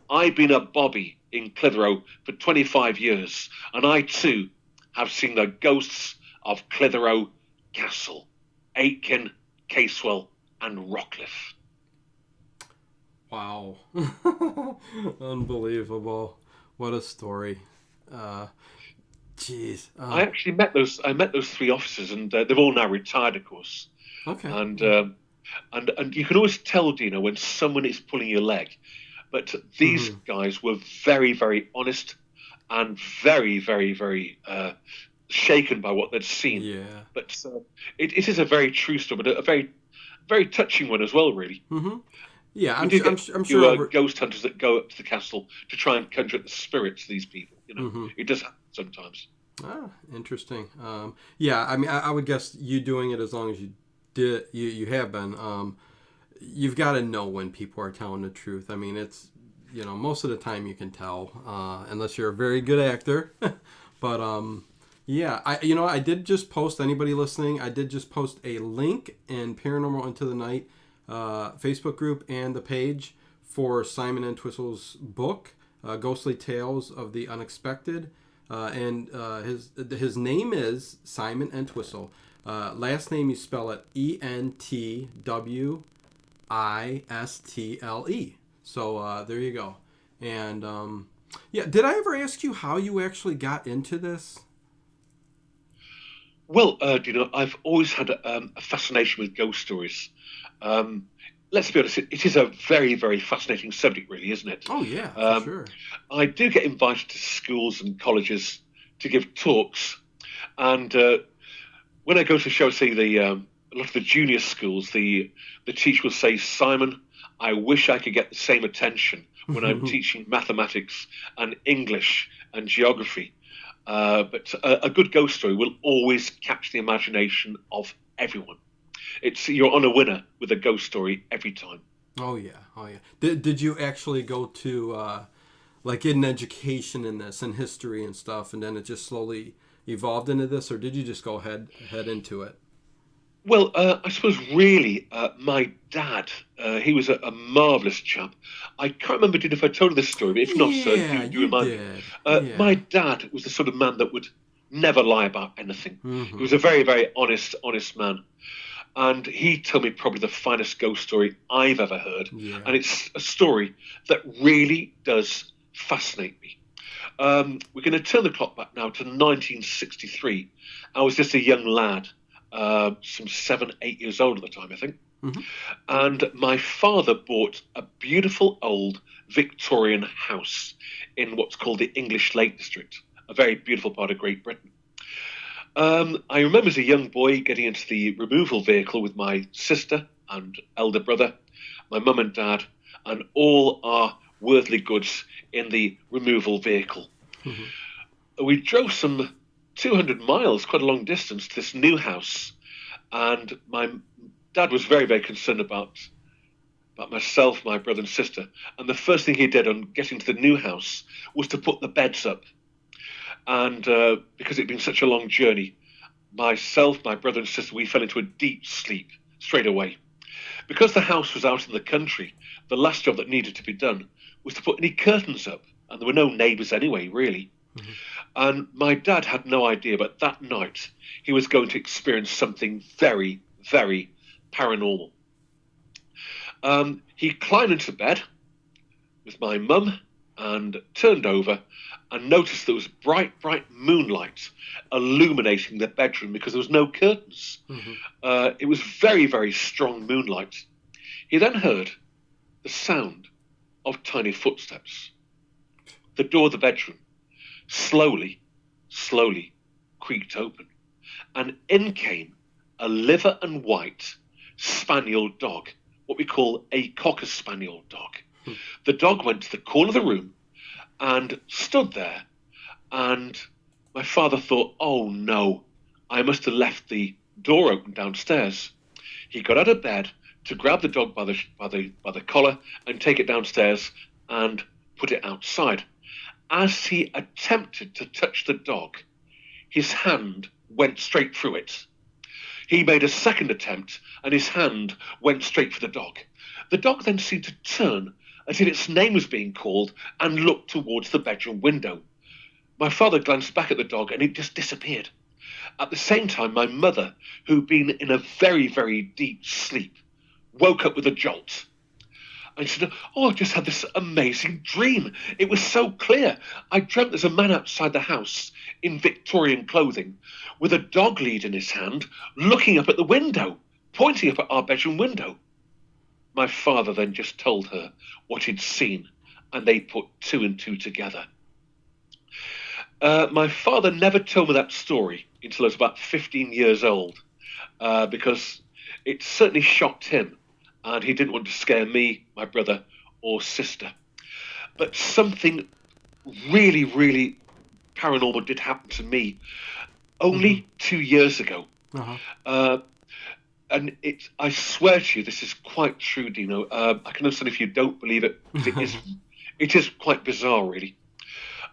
I've been a bobby in Clitheroe for 25 years, and I too have seen the ghosts of Clitheroe Castle. Aitken, Casewell, and Rockcliffe." Wow. Unbelievable. What a story. Jeez. I actually met those 3 officers, and they've all now retired, of course. Okay. And you can always tell, Dino, when someone is pulling your leg. But these guys were very, very honest and very, very, very shaken by what they'd seen. Yeah. But it is a very true story, but a very, very touching one as well, really. Mm-hmm. Yeah, I'm sure. Ghost hunters that go up to the castle to try and conjure up the spirits of these people. It does happen sometimes. Ah, interesting. Yeah, I mean, I would guess you doing it as long as you have been. You've got to know when people are telling the truth. I mean, it's most of the time you can tell, unless you're a very good actor. But yeah, I did just post, anybody listening, I did just post a link in Paranormal Into the Night Facebook group and the page for Simon Entwistle's book, Ghostly Tales of the Unexpected. And his name is Simon Entwistle. Last name, you spell it Entwistle. So there you go. And yeah, did I ever ask you how you actually got into this? Well, I've always had a fascination with ghost stories. Let's be honest, it is a very, very fascinating subject, really, isn't it? Oh, yeah, for sure. I do get invited to schools and colleges to give talks. And when I go to show, say, a lot of the junior schools, the teacher will say, "Simon, I wish I could get the same attention when I'm teaching mathematics and English and geography." But a good ghost story will always catch the imagination of everyone. You're on a winner with a ghost story every time. Oh yeah. Did you actually go to get an education in this and history and stuff, and then it just slowly evolved into this, or did you just go head into it? Well, I suppose really my dad, he was a marvellous chap. I can't remember if I told you this story, but if not, do remind me. My dad was the sort of man that would never lie about anything. Mm-hmm. He was a very, very honest man. And he told me probably the finest ghost story I've ever heard. Yeah. And it's a story that really does fascinate me. We're going to turn the clock back now to 1963. I was just a young lad, some 7, 8 years old at the time, I think. Mm-hmm. And my father bought a beautiful old Victorian house in what's called the English Lake District, a very beautiful part of Great Britain. I remember as a young boy getting into the removal vehicle with my sister and elder brother, my mum and dad, and all our worldly goods in the removal vehicle. Mm-hmm. We drove some 200 miles, quite a long distance, to this new house, and my dad was very, very concerned about myself, my brother and sister, and the first thing he did on getting to the new house was to put the beds up. And because it'd been such a long journey, myself, my brother and sister, we fell into a deep sleep straight away. Because the house was out in the country, the last job that needed to be done was to put any curtains up, and there were no neighbours anyway, really. Mm-hmm. And my dad had no idea, but that night he was going to experience something very, very paranormal. He climbed into bed with my mum and turned over and noticed there was bright, bright moonlight illuminating the bedroom because there was no curtains. Mm-hmm. It was very, very strong moonlight. He then heard the sound of tiny footsteps. The door of the bedroom slowly creaked open, and in came a liver and white spaniel dog, what we call a cocker spaniel dog. Hmm. The dog went to the corner of the room and stood there, and my father thought, oh no, I must have left the door open downstairs. He got out of bed to grab the dog by the collar and take it downstairs and put it outside. As he attempted to touch the dog, his hand went straight through it. He made a second attempt, and his hand went straight for the dog. The dog then seemed to turn as if its name was being called and looked towards the bedroom window. My father glanced back at the dog, and it just disappeared. At the same time, my mother, who'd been in a very, very deep sleep, woke up with a jolt. And she said, oh, I just had this amazing dream. It was so clear. I dreamt there's a man outside the house in Victorian clothing with a dog lead in his hand, looking up at the window, pointing up at our bedroom window. My father then just told her what he'd seen, and they put 2 and 2 together. My father never told me that story until I was about 15 years old, because it certainly shocked him, and he didn't want to scare me, my brother, or sister. But something really, really paranormal did happen to me only 2 years ago. Uh-huh. And I swear to you, this is quite true, Dino. I can understand if you don't believe it, because it is quite bizarre, really.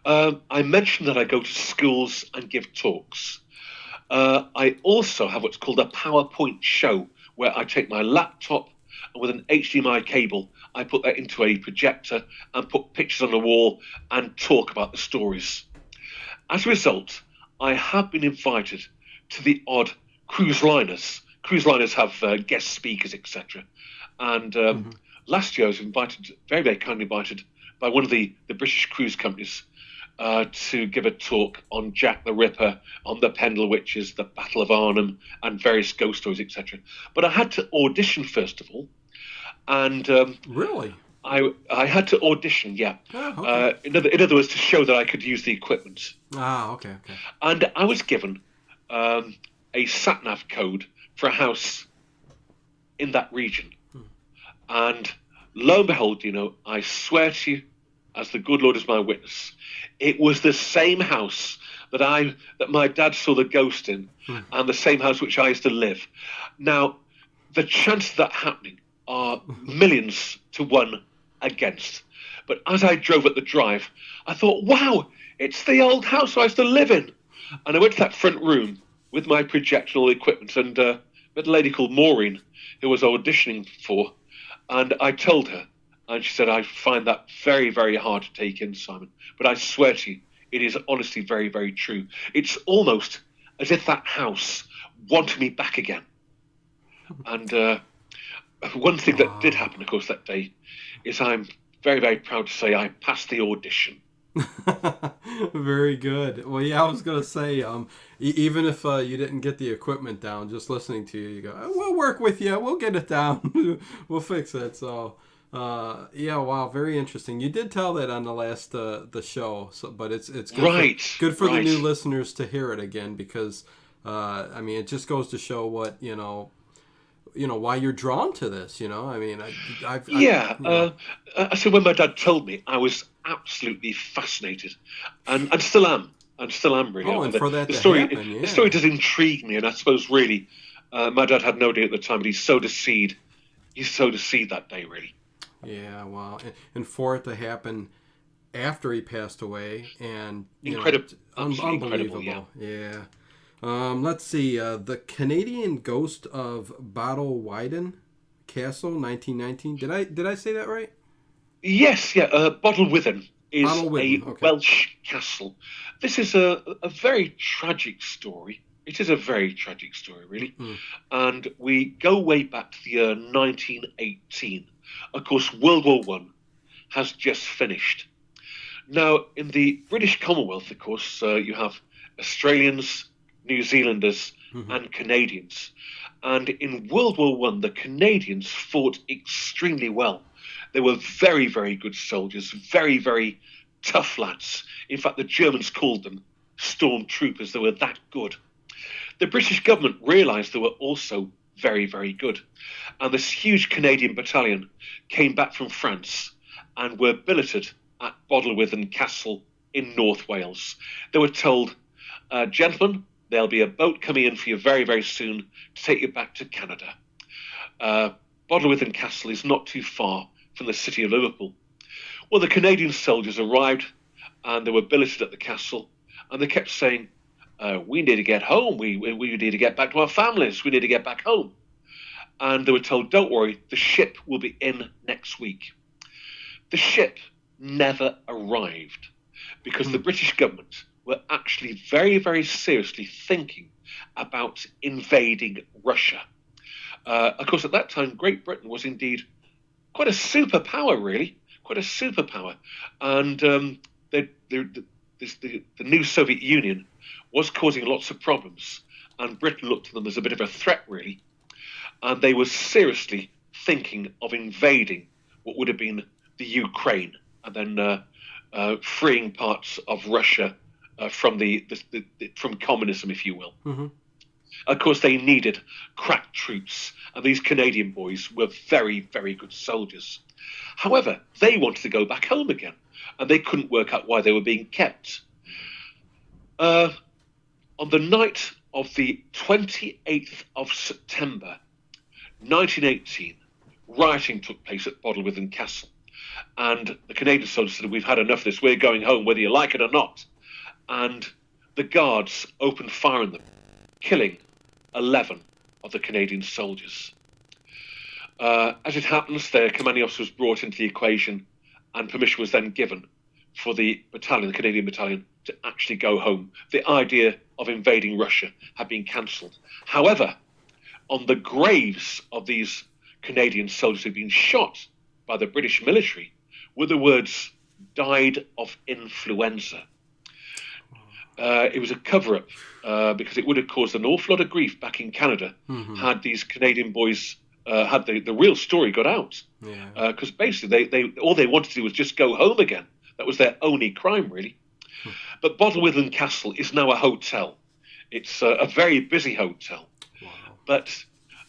I mentioned that I go to schools and give talks. I also have what's called a PowerPoint show, where I take my laptop and with an HDMI cable, I put that into a projector and put pictures on the wall and talk about the stories. As a result, I have been invited to the odd cruise liners. Cruise liners have guest speakers, etc. And last year I was invited, very, very kindly invited, by one of the British cruise companies to give a talk on Jack the Ripper, on the Pendle Witches, the Battle of Arnhem, and various ghost stories, etc. But I had to audition first of all. And really? I had to audition, yeah. Oh, okay. In other words, to show that I could use the equipment. Ah, okay. And I was given a sat-nav code for a house in that region. And lo and behold, I swear to you, as the good Lord is my witness, it was the same house that my dad saw the ghost in, and the same house which I used to live. Now, the chances of that happening are millions to 1 against. But as I drove up the drive, I thought, wow, it's the old house I used to live in. And I went to that front room with my projectional equipment and met a lady called Maureen, who was auditioning for, and I told her, and she said, I find that very, very hard to take in, Simon. But I swear to you, It is honestly very, very true. It's almost as if that house wanted me back again. And one thing that did Wow. happen, of course, that day is I'm very, very proud to say I passed the audition. Very good. Well, yeah, I was gonna say, even if you didn't get the equipment down, just listening to you, you go, "Oh, we'll work with you. We'll get it down. We'll fix it." So, yeah, wow, very interesting. You did tell that on the last the show, so but it's Right, good for the right. new listeners to hear it again because, I mean, it just goes to show what why you're drawn to this. I mean, I Yeah, I said when my dad told me, I was absolutely fascinated, and still am, and still am really. oh, and for that The to story, happen, the story yeah. does intrigue me, and I suppose really, my dad had no idea at the time, but he sowed a seed. He sowed a seed that day, really. Yeah, wow. And for it to happen after he passed away, and Incredible, absolutely incredible. Yeah. unbelievable. Yeah. Let's see. The Canadian Ghost of Bodelwyddan Castle, 1919. Did I say that right? Yes, yeah. Bodelwyddan is a Bodelwyddan. Okay. Welsh castle. This is a very tragic story. It is a very tragic story, really. Mm. And we go way back to the year 1918. Of course, World War One has just finished. Now, in the British Commonwealth, of course, you have Australians, New Zealanders, Mm-hmm. and Canadians. And in World War One, the Canadians fought extremely well. They were very, very good soldiers, very, very tough lads. In fact, the Germans called them stormtroopers. They were that good. The British government realised they were also very, very good. And this huge Canadian battalion came back from France and were billeted at Bodelwyddan Castle in North Wales. They were told, gentlemen, there'll be a boat coming in for you very, very soon to take you back to Canada. Uh, Bodelwyddan Castle is not too far from the city of Liverpool. Well, the Canadian soldiers arrived and they were billeted at the castle, and they kept saying, we need to get home. We need to get back to our families. We need to get back home. And they were told, don't worry, the ship will be in next week. The ship never arrived because the Mm. British government were actually very, very seriously thinking about invading Russia. Of course, at that time, Great Britain was indeed quite a superpower, really, quite a superpower. And the new Soviet Union was causing lots of problems, and Britain looked at them as a bit of a threat, really. And they were seriously thinking of invading what would have been the Ukraine, and then freeing parts of Russia from from communism, if you will. Mm-hmm. Of course, they needed crack troops, and these Canadian boys were very, very good soldiers. However, they wanted to go back home again, and they couldn't work out why they were being kept. Uh, on the night of the 28th of September, 1918, rioting took place at Bodelwyddan Castle, and the Canadian soldiers said, we've had enough of this, we're going home, whether you like it or not. And the guards opened fire on them, killing 11 of the Canadian soldiers. As it happens, their commanding officer was brought into the equation, and permission was then given for the battalion, the Canadian battalion, to actually go home. The idea of invading Russia had been cancelled. However, on the graves of these Canadian soldiers who'd been shot by the British military were the words, died of influenza. It was a cover-up because it would have caused an awful lot of grief back in Canada Mm-hmm. had these Canadian boys had the real story got out. Yeah. Because basically they all they wanted to do was just go home again. That was their only crime, really. But Bodelwyddan Castle is now a hotel. It's a very busy hotel. Wow. But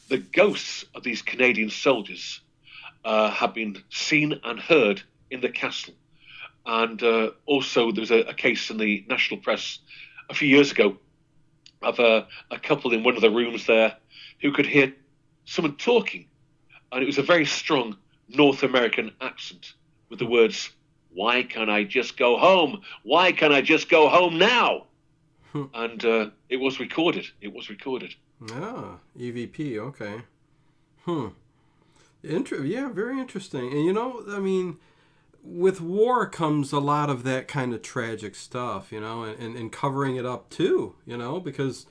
the ghosts of these Canadian soldiers have been seen and heard in the castle. And also, there was a case in the national press a few years ago of a couple in one of the rooms there who could hear someone talking. And it was a very strong North American accent with the words, why can't I just go home? Why can't I just go home now? And it was recorded. It was recorded. Ah, EVP. Okay. Hmm. Yeah, very interesting. And I mean, with war comes a lot of that kind of tragic stuff, and covering it up too, because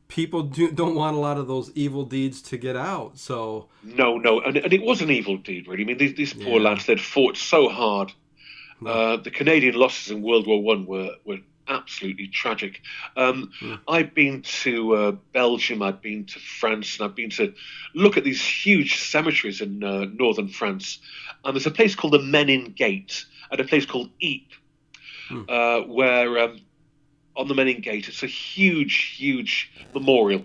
people don't want a lot of those evil deeds to get out. So No, and it was an evil deed, really. I mean, these poor yeah, lads, they'd fought so hard. no, The Canadian losses in World War One were absolutely tragic. mm, I've been to Belgium, I've been to France, and I've been to look at these huge cemeteries in northern France. And there's a place called the Menin Gate and a place called Ypres, mm, where on the Menin Gate it's a huge memorial,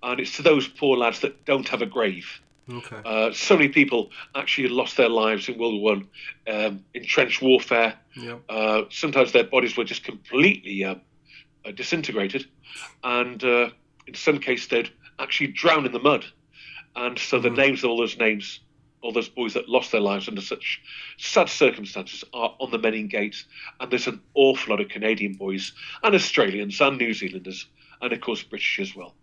and it's to those poor lads that don't have a grave. okay, So many people actually lost their lives in World War One in trench warfare. yep, Sometimes their bodies were just completely disintegrated, and in some cases they'd actually drown in the mud. And so the mm, names of all those boys that lost their lives under such sad circumstances are on the Menin Gate. And there's an awful lot of Canadian boys and Australians and New Zealanders, and of course British as well.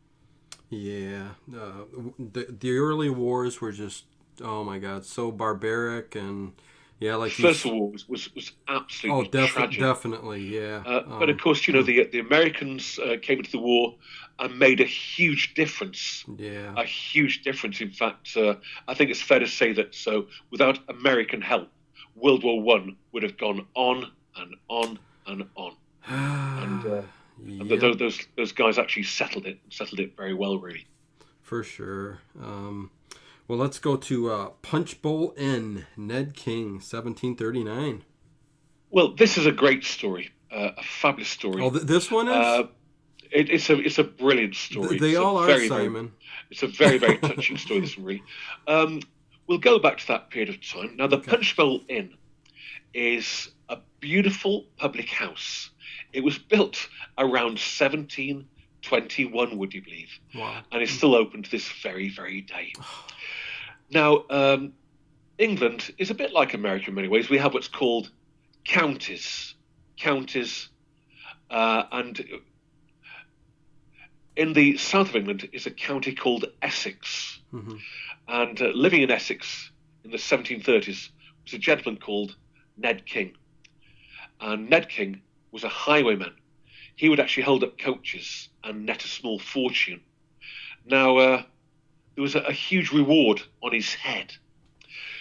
yeah. The early wars were just, oh my God, so barbaric, and yeah, The like you. First World War was Oh, absolutely tragic. definitely, yeah. But of course, Mm, the Americans came into the war and made a huge difference. yeah. A huge difference. In fact, I think it's fair to say that without American help, World War One would have gone on and on and on. And Yep, those guys actually settled it very well, really. for sure. Well, let's go to Punch Bowl Inn, Ned King, 1739. Well, this is a great story, a fabulous Oh, story. this one is? Uh, it's a brilliant story. They all are, Simon. It's a very touching story. This one, really. Um, we'll go back to that period of time. Now, the Okay. Punch Bowl Inn is a beautiful public house. It was built around 1721, would you believe? Wow. And it's still open to this very day. Now, England is a bit like America in many ways. We have what's called counties, and in the south of England is a county called Essex. Hmm. And living in Essex in the 1730s was a gentleman called Ned King. And Ned King was a highwayman. He would actually hold up coaches and net a small fortune. Now, there was a huge reward on his head.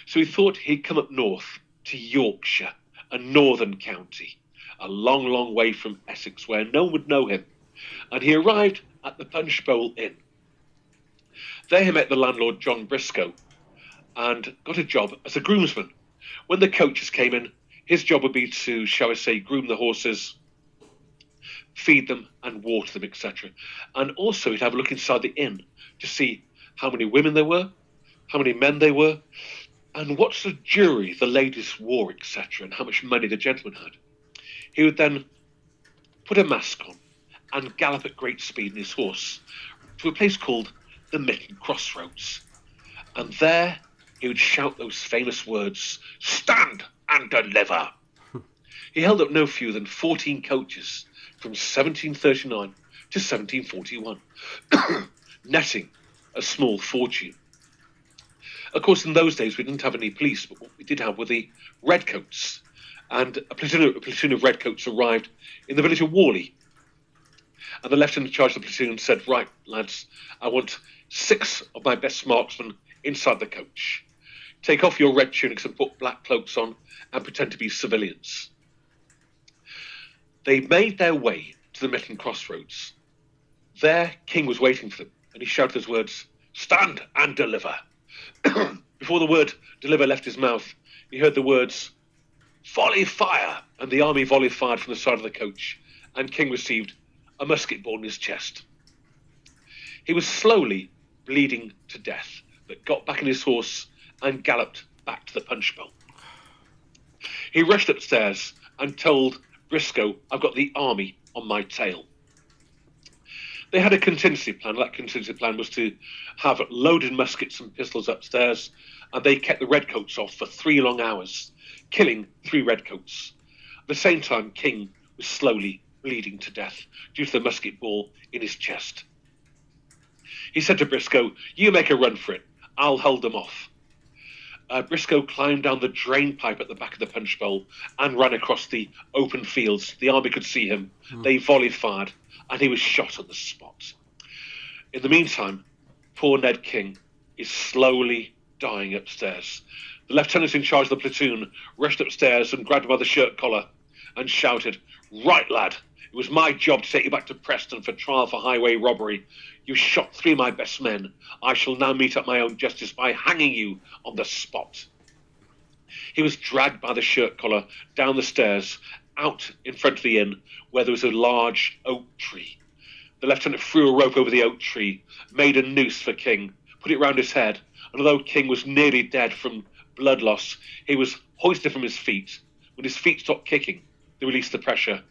So he thought he'd come up north to Yorkshire, a northern county, a long way from Essex where no one would know him. And he arrived at the Punch Bowl Inn. There he met the landlord, John Briscoe, and got a job as a groomsman. When the coaches came in, his job would be to, shall I say, groom the horses, feed them and water them, etc. And also he'd have a look inside the inn to see how many women there were, how many men there were, and what sort of jewellery the ladies wore, etc., and how much money the gentleman had. He would then put a mask on and gallop at great speed in his horse to a place called the Mitten Crossroads. And there he would shout those famous words, "Stand and deliver." He held up no fewer than 14 coaches from 1739 to 1741, netting a small fortune. Of course, in those days, we didn't have any police, but what we did have were the redcoats. And a platoon of redcoats arrived in the village of Worley. And the lieutenant in charge of the platoon said, "Right, lads, I want 6 of my best marksmen inside the coach. Take off your red tunics and put black cloaks on and pretend to be civilians." They made their way to the Mitten Crossroads. There, King was waiting for them, and he shouted his words, "Stand and deliver." Before the word deliver left his mouth, he heard the words, "Volley fire!" And the army volley fired from the side of the coach, and King received a musket ball in his chest. He was slowly bleeding to death, but got back on his horse and galloped back to the punch bowl. He rushed upstairs and told Briscoe, "I've got the army on my tail." They had a contingency plan. That contingency plan was to have loaded muskets and pistols upstairs, and they kept the redcoats off for 3 long hours, killing 3 redcoats. At the same time, King was slowly bleeding to death due to the musket ball in his chest. He said to Briscoe, "You make a run for it. I'll hold them off." Briscoe climbed down the drain pipe at the back of the punch bowl and ran across the open fields. The army could see him. They volley fired, and he was shot on the spot. In the meantime, poor Ned King is slowly dying upstairs. The lieutenant in charge of the platoon rushed upstairs and grabbed him by the shirt collar and shouted, "Right, lad, it was my job to take you back to Preston for trial for highway robbery. You shot 3 of my best men. I shall now mete out my own justice by hanging you on the spot." He was dragged by the shirt collar down the stairs, out in front of the inn, where there was a large oak tree. The lieutenant threw a rope over the oak tree, made a noose for King, put it round his head, and although King was nearly dead from blood loss, he was hoisted from his feet. When his feet stopped kicking, they released the pressure,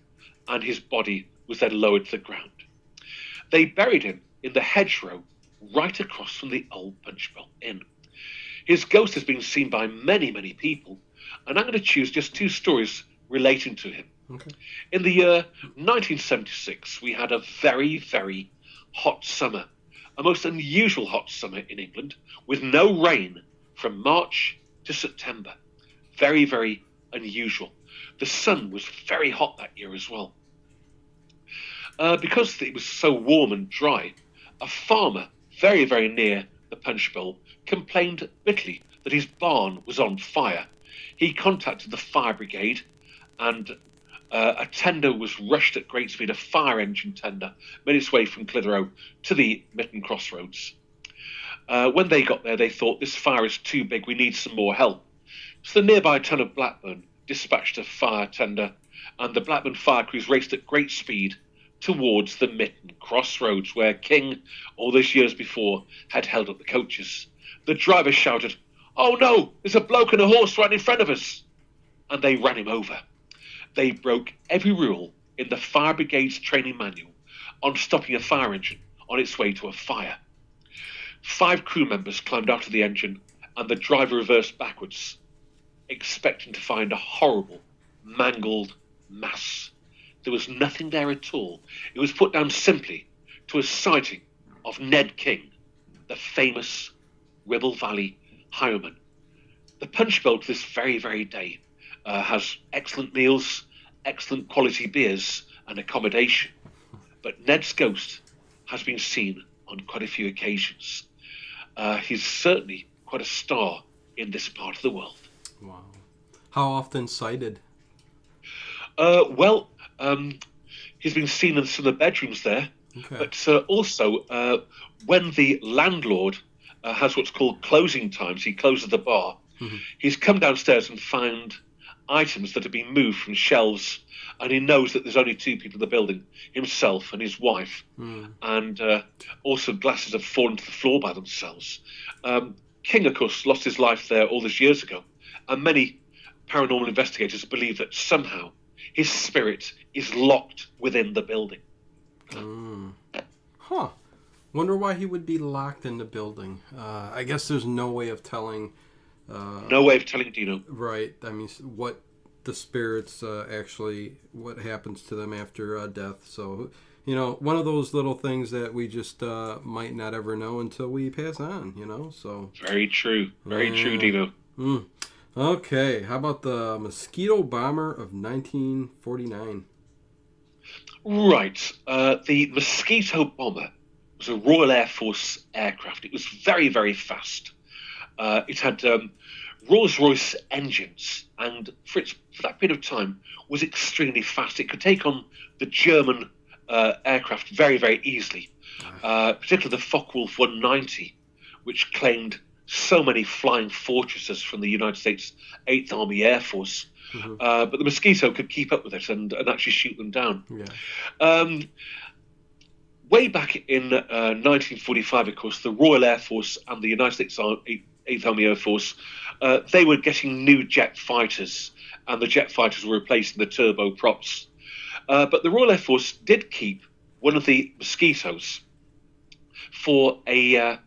and his body was then lowered to the ground. They buried him in the hedgerow right across from the old Punch Bowl Inn. His ghost has been seen by many, many people, and I'm going to choose just 2 stories relating to him. Okay. In the year 1976, we had a very, very hot summer, a most unusual hot summer in England, with no rain from March to September. Very, very unusual. The sun was very hot that year as well. Because it was so warm and dry, a farmer very, very near the punch bowl complained bitterly that his barn was on fire. He contacted the fire brigade, and a tender was rushed at great speed, a fire engine tender, made its way from Clitheroe to the Mytton Crossroads. When they got there, they thought, this fire is too big, we need some more help. So the nearby town of Blackburn dispatched a fire tender, and the Blackburn fire crews raced at great speed towards the Mytton Crossroads, where King, all those years before, had held up the coaches. The driver shouted, "Oh no, there's a bloke and a horse right in front of us!" And they ran him over. They broke every rule in the fire brigade's training manual on stopping a fire engine on its way to a fire. 5 crew members climbed out of the engine, and the driver reversed backwards, expecting to find a horrible, mangled mass. There was nothing there at all. It was put down simply to a sighting of Ned King, the famous Ribble Valley highwayman. The Punch Bowl to this very, very day has excellent meals, excellent quality beers and accommodation. But Ned's ghost has been seen on quite a few occasions. He's certainly quite a star in this part of the world. Wow. How often sighted? He's been seen in some of the bedrooms there. Okay. But also, when the landlord has what's called closing times, he closes the bar, he's come downstairs and found items that have been moved from shelves, and he knows that there's only 2 people in the building, himself and his wife, and also glasses have fallen to the floor by themselves. King, of course, lost his life there all those years ago, and many paranormal investigators believe that somehow his spirit is locked within the building. Huh. Wonder why he would be locked in the building. I guess there's no way of telling. No way of telling, Dino. Right. I mean, what the spirits actually, what happens to them after death. So, one of those little things that we just might not ever know until we pass on, so. Very true. Very true, Dino. Okay. How about the mosquito bomber of 1949? Right. The Mosquito bomber was a Royal Air Force aircraft. It was very, very fast. It had Rolls-Royce engines, and for that period of time was extremely fast. It could take on the German aircraft very, very easily, particularly the Focke-Wulf 190, which claimed so many flying fortresses from the United States 8th Army Air Force. But the Mosquito could keep up with it and actually shoot them down. Yeah. Way back in 1945, of course, the Royal Air Force and the United States 8th Army Air Force, they were getting new jet fighters, and the jet fighters were replacing the turboprops. But the Royal Air Force did keep one of the Mosquitoes for a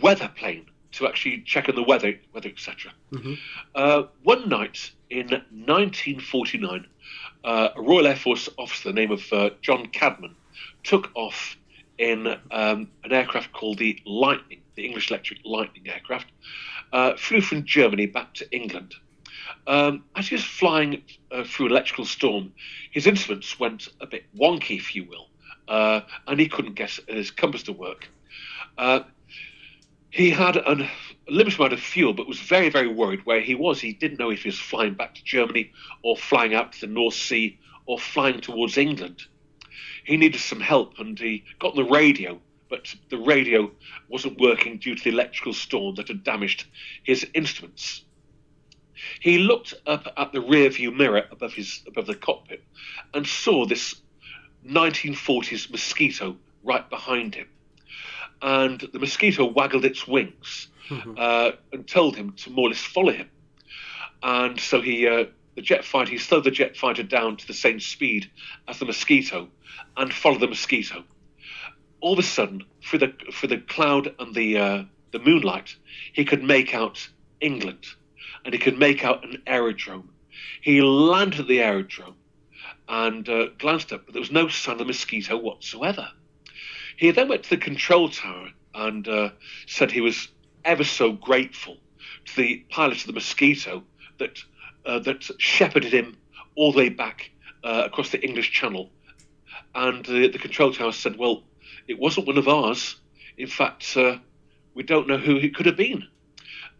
weather plane to actually check on the weather, etc. One night in 1949, a Royal Air Force officer, the name of John Cadman, took off in an aircraft called the Lightning, the English Electric Lightning aircraft. flew from Germany back to England. As he was flying through an electrical storm, his instruments went a bit wonky, if you will, and he couldn't get his compass to work. Uh, he had a limited amount of fuel, but was very, very worried where he was. He didn't know if he was flying back to Germany or flying out to the North Sea or flying towards England. He needed some help, and he got on the radio, but the radio wasn't working due to the electrical storm that had damaged his instruments. He looked up at the rear view mirror above the cockpit and saw this 1940s mosquito right behind him. And the mosquito waggled its wings and told him to more or less follow him. And so he slowed the jet fighter down to the same speed as the mosquito and followed the mosquito. All of a sudden, through the cloud and the moonlight, he could make out England, and he could make out an aerodrome. He landed at the aerodrome and glanced up, but there was no sign of the mosquito whatsoever. He then went to the control tower and said he was ever so grateful to the pilot of the mosquito that shepherded him all the way back across the English Channel. And the control tower said, well, it wasn't one of ours. In fact, we don't know who it could have been.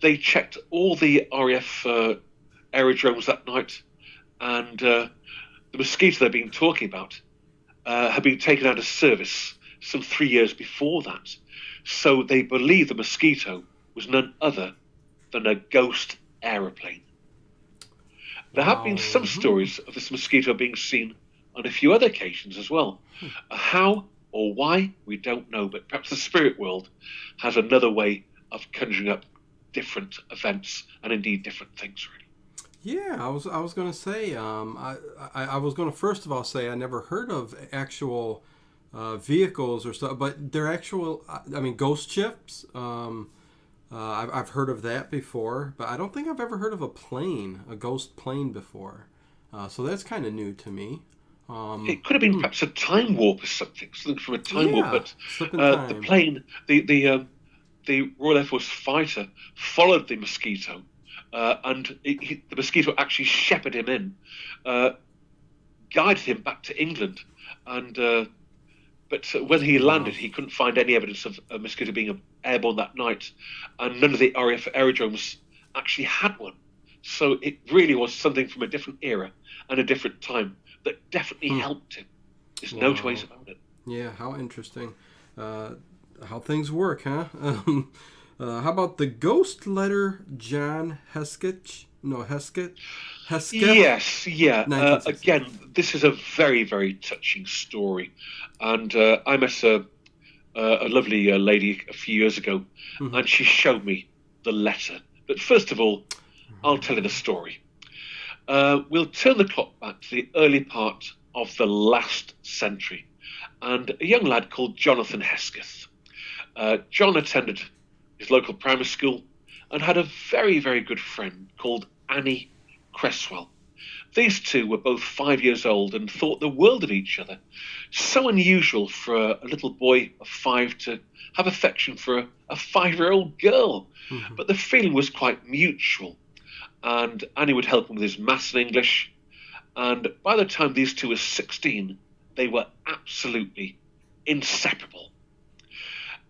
They checked all the RAF aerodromes that night, and the mosquito they've been talking about had been taken out of service some 3 years before that. So they believe the mosquito was none other than a ghost aeroplane. There have been some stories of this mosquito being seen on a few other occasions as well. How or why, we don't know, but perhaps the spirit world has another way of conjuring up different events and indeed different things, really. Yeah, I was going to say, I was going to first of all say I never heard of actual vehicles or stuff, but they're actual, I mean, ghost ships. I've heard of that before, but I don't think I've ever heard of a ghost plane before. So that's kind of new to me. It could have been perhaps a time warp or something from a time warp, but the plane, the Royal Air Force fighter followed the mosquito, and the mosquito actually shepherded him in, guided him back to England, and but when he landed, he couldn't find any evidence of a mosquito being airborne that night, and none of the RAF aerodromes actually had one. So it really was something from a different era and a different time that definitely helped him. There's no two ways about it. Yeah, how interesting. How things work, huh? How about the ghost letter John Hesketh? No, Hesketh? Yes, yeah. Again, this is a very, very touching story. And I met a lovely lady a few years ago, and she showed me the letter. But first of all, I'll tell you the story. We'll turn the clock back to the early part of the last century, and a young lad called Jonathan Hesketh. John attended his local primary school and had a very, very good friend called Annie Cresswell. These two were both 5 years old and thought the world of each other. So unusual for a little boy of 5 to have affection for a 5-year-old girl. But the feeling was quite mutual. And Annie would help him with his maths and English. And by the time these two were 16, they were absolutely inseparable.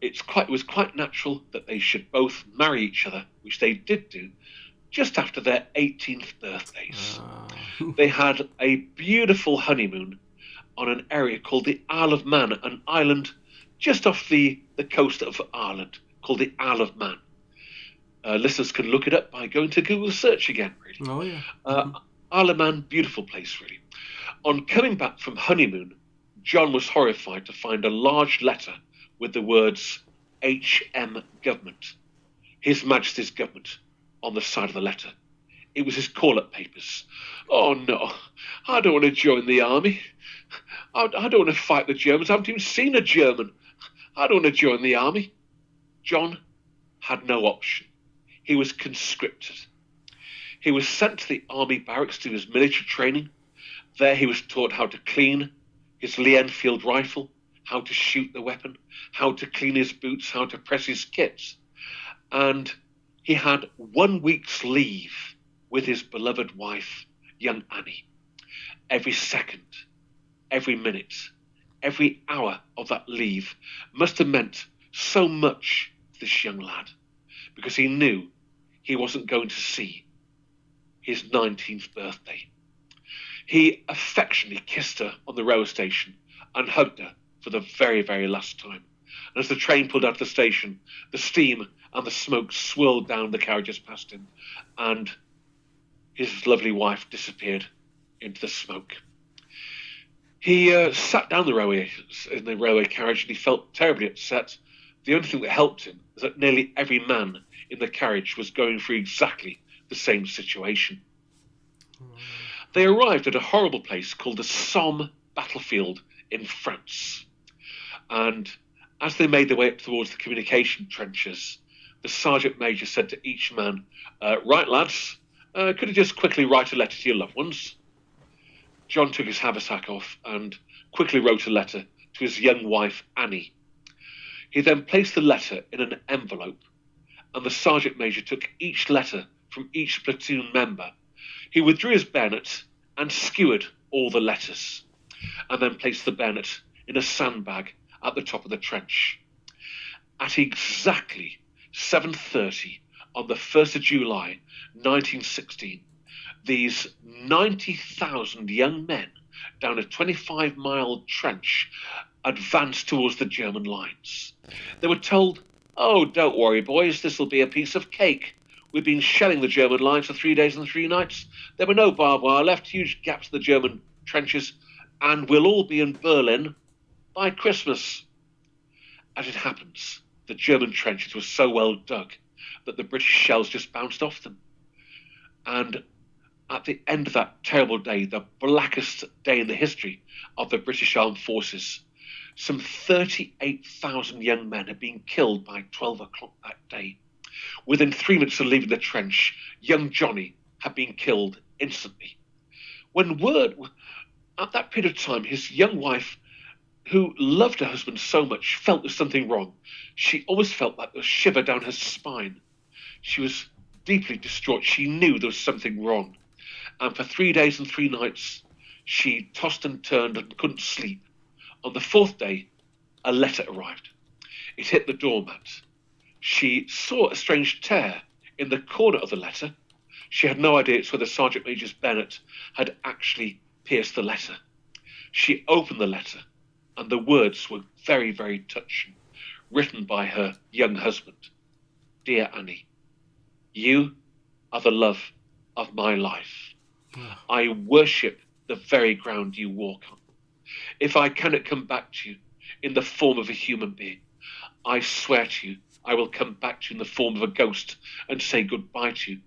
It was quite natural that they should both marry each other, which they did do, just after their 18th birthdays. They had a beautiful honeymoon on an area called the Isle of Man, an island just off the coast of Ireland, called the Isle of Man. Listeners can look it up by going to Google search again, really. Oh, yeah. Isle of Man, beautiful place, really. On coming back from honeymoon, John was horrified to find a large letter with the words HM Government, His Majesty's Government, on the side of the letter. It was his call-up papers. Oh, no, I don't want to join the army. I don't want to fight the Germans. I haven't even seen a German. I don't want to join the army. John had no option. He was conscripted. He was sent to the army barracks to do his military training. There he was taught how to clean his Lee Enfield rifle, how to shoot the weapon, how to clean his boots, how to press his kits. And He had 1 week's leave with his beloved wife, young Annie. Every second, every minute, every hour of that leave must have meant so much to this young lad, because he knew he wasn't going to see his 19th birthday. He affectionately kissed her on the railway station and hugged her for the very, very last time. And as the train pulled out of the station, the steam and the smoke swirled down the carriages past him, and his lovely wife disappeared into the smoke. He sat down in the railway carriage, and he felt terribly upset. The only thing that helped him was that nearly every man in the carriage was going through exactly the same situation. They arrived at a horrible place called the Somme battlefield in France. And as they made their way up towards the communication trenches, the sergeant major said to each man, "Right, lads, could you just quickly write a letter to your loved ones?" John took his haversack off and quickly wrote a letter to his young wife, Annie. He then placed the letter in an envelope, and the sergeant major took each letter from each platoon member. He withdrew his bayonet and skewered all the letters, and then placed the bayonet in a sandbag at the top of the trench. At exactly 7:30 on the 1st of July, 1916, these 90,000 young men down a 25-mile trench advanced towards the German lines. They were told, "Oh, don't worry, boys, this'll be a piece of cake. We've been shelling the German lines for 3 days and 3 nights. There were no barbed wire left, huge gaps in the German trenches, and we'll all be in Berlin by Christmas." As it happens, the German trenches were so well dug that the British shells just bounced off them. And at the end of that terrible day, the blackest day in the history of the British Armed Forces, some 38,000 young men had been killed by 12 o'clock that day. Within 3 minutes of leaving the trench, young Johnny had been killed instantly. At that period of time, his young wife, who loved her husband so much, felt there was something wrong. She always felt like a shiver down her spine. She was deeply distraught. She knew there was something wrong. And for 3 days and 3 nights, she tossed and turned and couldn't sleep. On the 4th day, a letter arrived. It hit the doormat. She saw a strange tear in the corner of the letter. She had no idea it's where the sergeant major's bayonet had actually pierced the letter. She opened the letter, and the words were very, very touching, written by her young husband. "Dear Annie, you are the love of my life. I worship the very ground you walk on. If I cannot come back to you in the form of a human being, I swear to you I will come back to you in the form of a ghost and say goodbye to you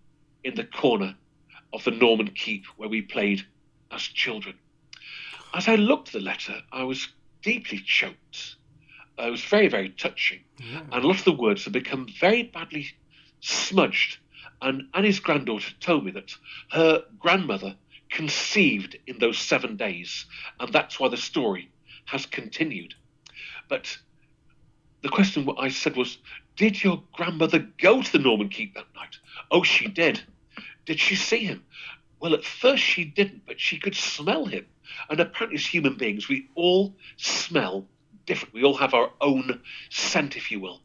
in the corner of the Norman keep where we played as children." As I looked at the letter, I was deeply choked. It was very, very touching. Yeah. And a lot of the words had become very badly smudged. And Annie's granddaughter told me that her grandmother conceived in those 7 days, and that's why the story has continued. But the question what I said was, did your grandmother go to the Norman Keep that night? Oh, she did. Did she see him? Well, at first she didn't, but she could smell him. And apparently as human beings, we all smell different. We all have our own scent, if you will.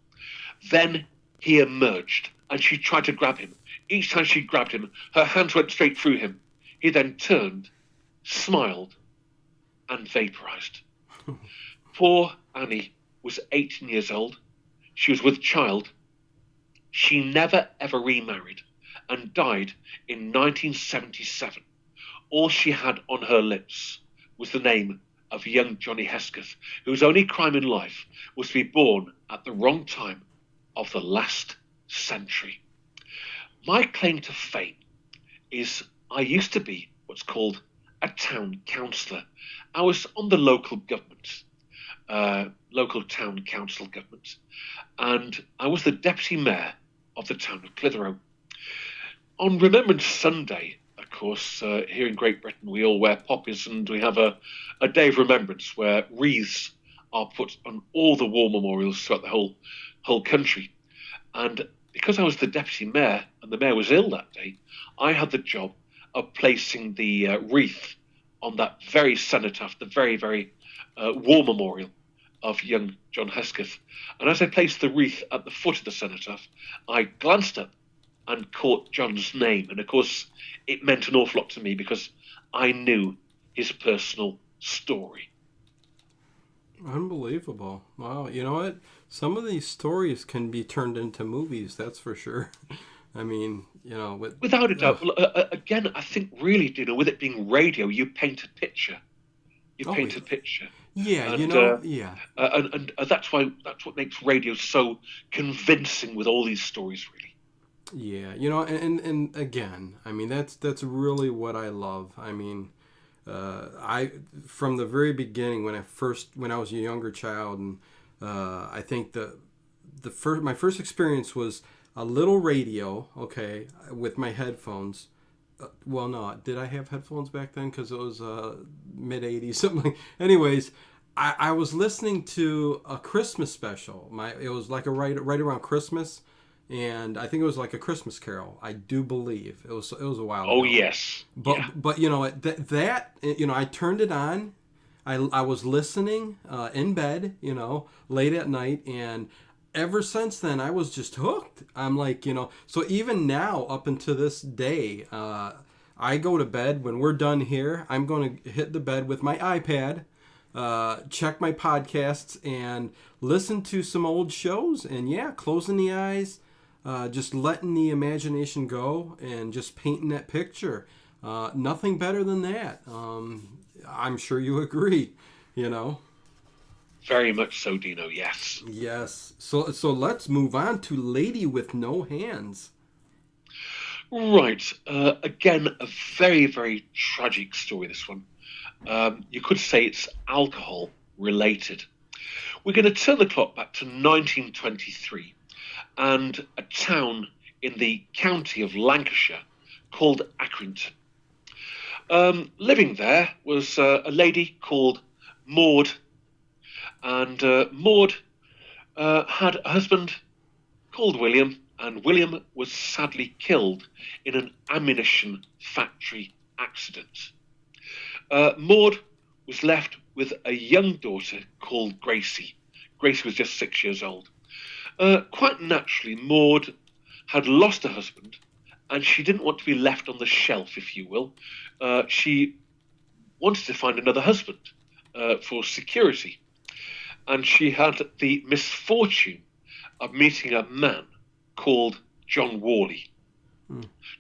Then he emerged, and she tried to grab him. Each time she grabbed him, her hands went straight through him. He then turned, smiled, and vaporized. Poor Annie was 18 years old. She was with child. She never ever remarried and died in 1977. All she had on her lips was the name of young Johnny Hesketh, whose only crime in life was to be born at the wrong time of the last century. My claim to fame is I used to be what's called a town councillor. I was on the local government, local town council government, and I was the deputy mayor of the town of Clitheroe. On Remembrance Sunday, of course, here in Great Britain, we all wear poppies, and we have a day of remembrance where wreaths are put on all the war memorials throughout the whole country. And because I was the deputy mayor and the mayor was ill that day, I had the job of placing the wreath on that very cenotaph, the very, very war memorial of young John Hesketh. And as I placed the wreath at the foot of the cenotaph, I glanced up and caught John's name. And of course, it meant an awful lot to me because I knew his personal story. Unbelievable. Wow. You know what? Some of these stories can be turned into movies, that's for sure. I mean, without a doubt. Well, again, I think really, with it being radio, you paint a picture. Yeah. Picture. Yeah, and, yeah. And that's what makes radio so convincing with all these stories, really. Yeah, and again, I mean, that's really what I love. I mean, I from the very beginning when I was a younger child, and I think my first experience was a little radio, okay, with my headphones. Well, no, did I have headphones back then? Because it was mid '80s, something. Anyways, I was listening to a Christmas special. It was like right around Christmas, and I think it was like a Christmas Carol. I do believe it was a while ago. Oh yes, but yeah. but that I turned it on. I was listening in bed, late at night, and ever since then I was just hooked. I'm like, so even now up until this day, I go to bed when we're done here. I'm going to hit the bed with my iPad, check my podcasts, and listen to some old shows. And yeah, closing the eyes, just letting the imagination go, and just painting that picture. Nothing better than that. I'm sure you agree. Very much so, Dino. Yes. Yes. So let's move on to Lady with No Hands. Right. Again, a very, very tragic story, this one. You could say it's alcohol related. We're going to turn the clock back to 1923 and a town in the county of Lancashire called Accrington. Living there was a lady called Maud, and Maud had a husband called William, and William was sadly killed in an ammunition factory accident. Maud was left with a young daughter called Gracie. Gracie was just 6 years old. Quite naturally, Maud had lost her husband, and she didn't want to be left on the shelf, if you will. She wanted to find another husband for security. And she had the misfortune of meeting a man called John Worley.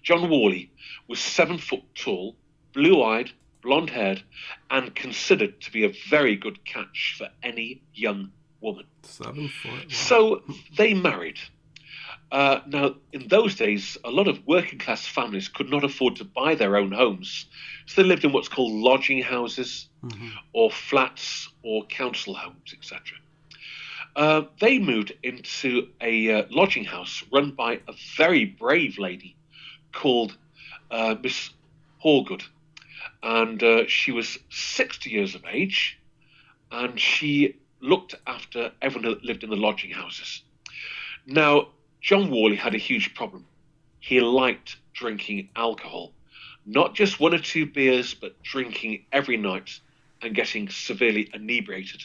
John Worley was 7 foot tall, blue-eyed, blonde-haired, and considered to be a very good catch for any young woman. 7 foot. Wow. So they married. Now, in those days, a lot of working-class families could not afford to buy their own homes, so they lived in what's called lodging houses, or flats, or council homes, etc. They moved into a lodging house run by a very brave lady called Miss Hallgood, and she was 60 years of age, and she looked after everyone that lived in the lodging houses. Now, John Worley had a huge problem. He liked drinking alcohol, not just 1 or 2 beers, but drinking every night and getting severely inebriated.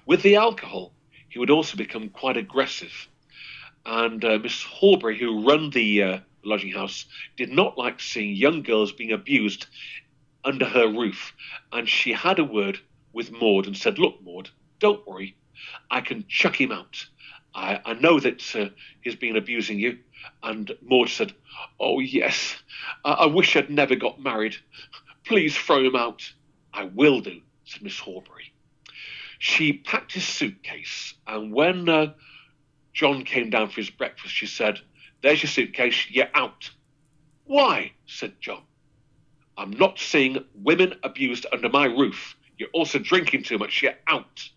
With the alcohol, he would also become quite aggressive. And Miss Horbury, who ran the lodging house, did not like seeing young girls being abused under her roof. And she had a word with Maud and said, "Look, Maud, don't worry. I can chuck him out. I know that he's been abusing you." And Maud said, "Oh, yes, I wish I'd never got married. Please throw him out." "I will do," said Miss Horbury. She packed his suitcase, and when John came down for his breakfast, she said, "There's your suitcase, you're out." "Why?" said John. "I'm not seeing women abused under my roof. You're also drinking too much, you're out."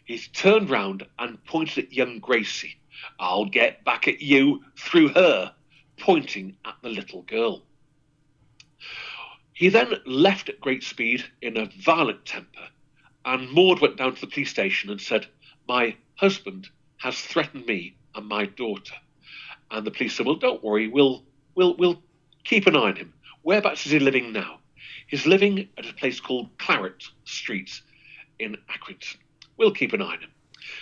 He turned round and pointed at young Gracie. "I'll get back at you through her," pointing at the little girl. He then left at great speed in a violent temper, and Maud went down to the police station and said, "My husband has threatened me and my daughter, And the police said, well, don't worry, we'll keep an eye on him. Whereabouts is he living now? He's living at a place called Claret Street in Accrington. We'll keep an eye on him.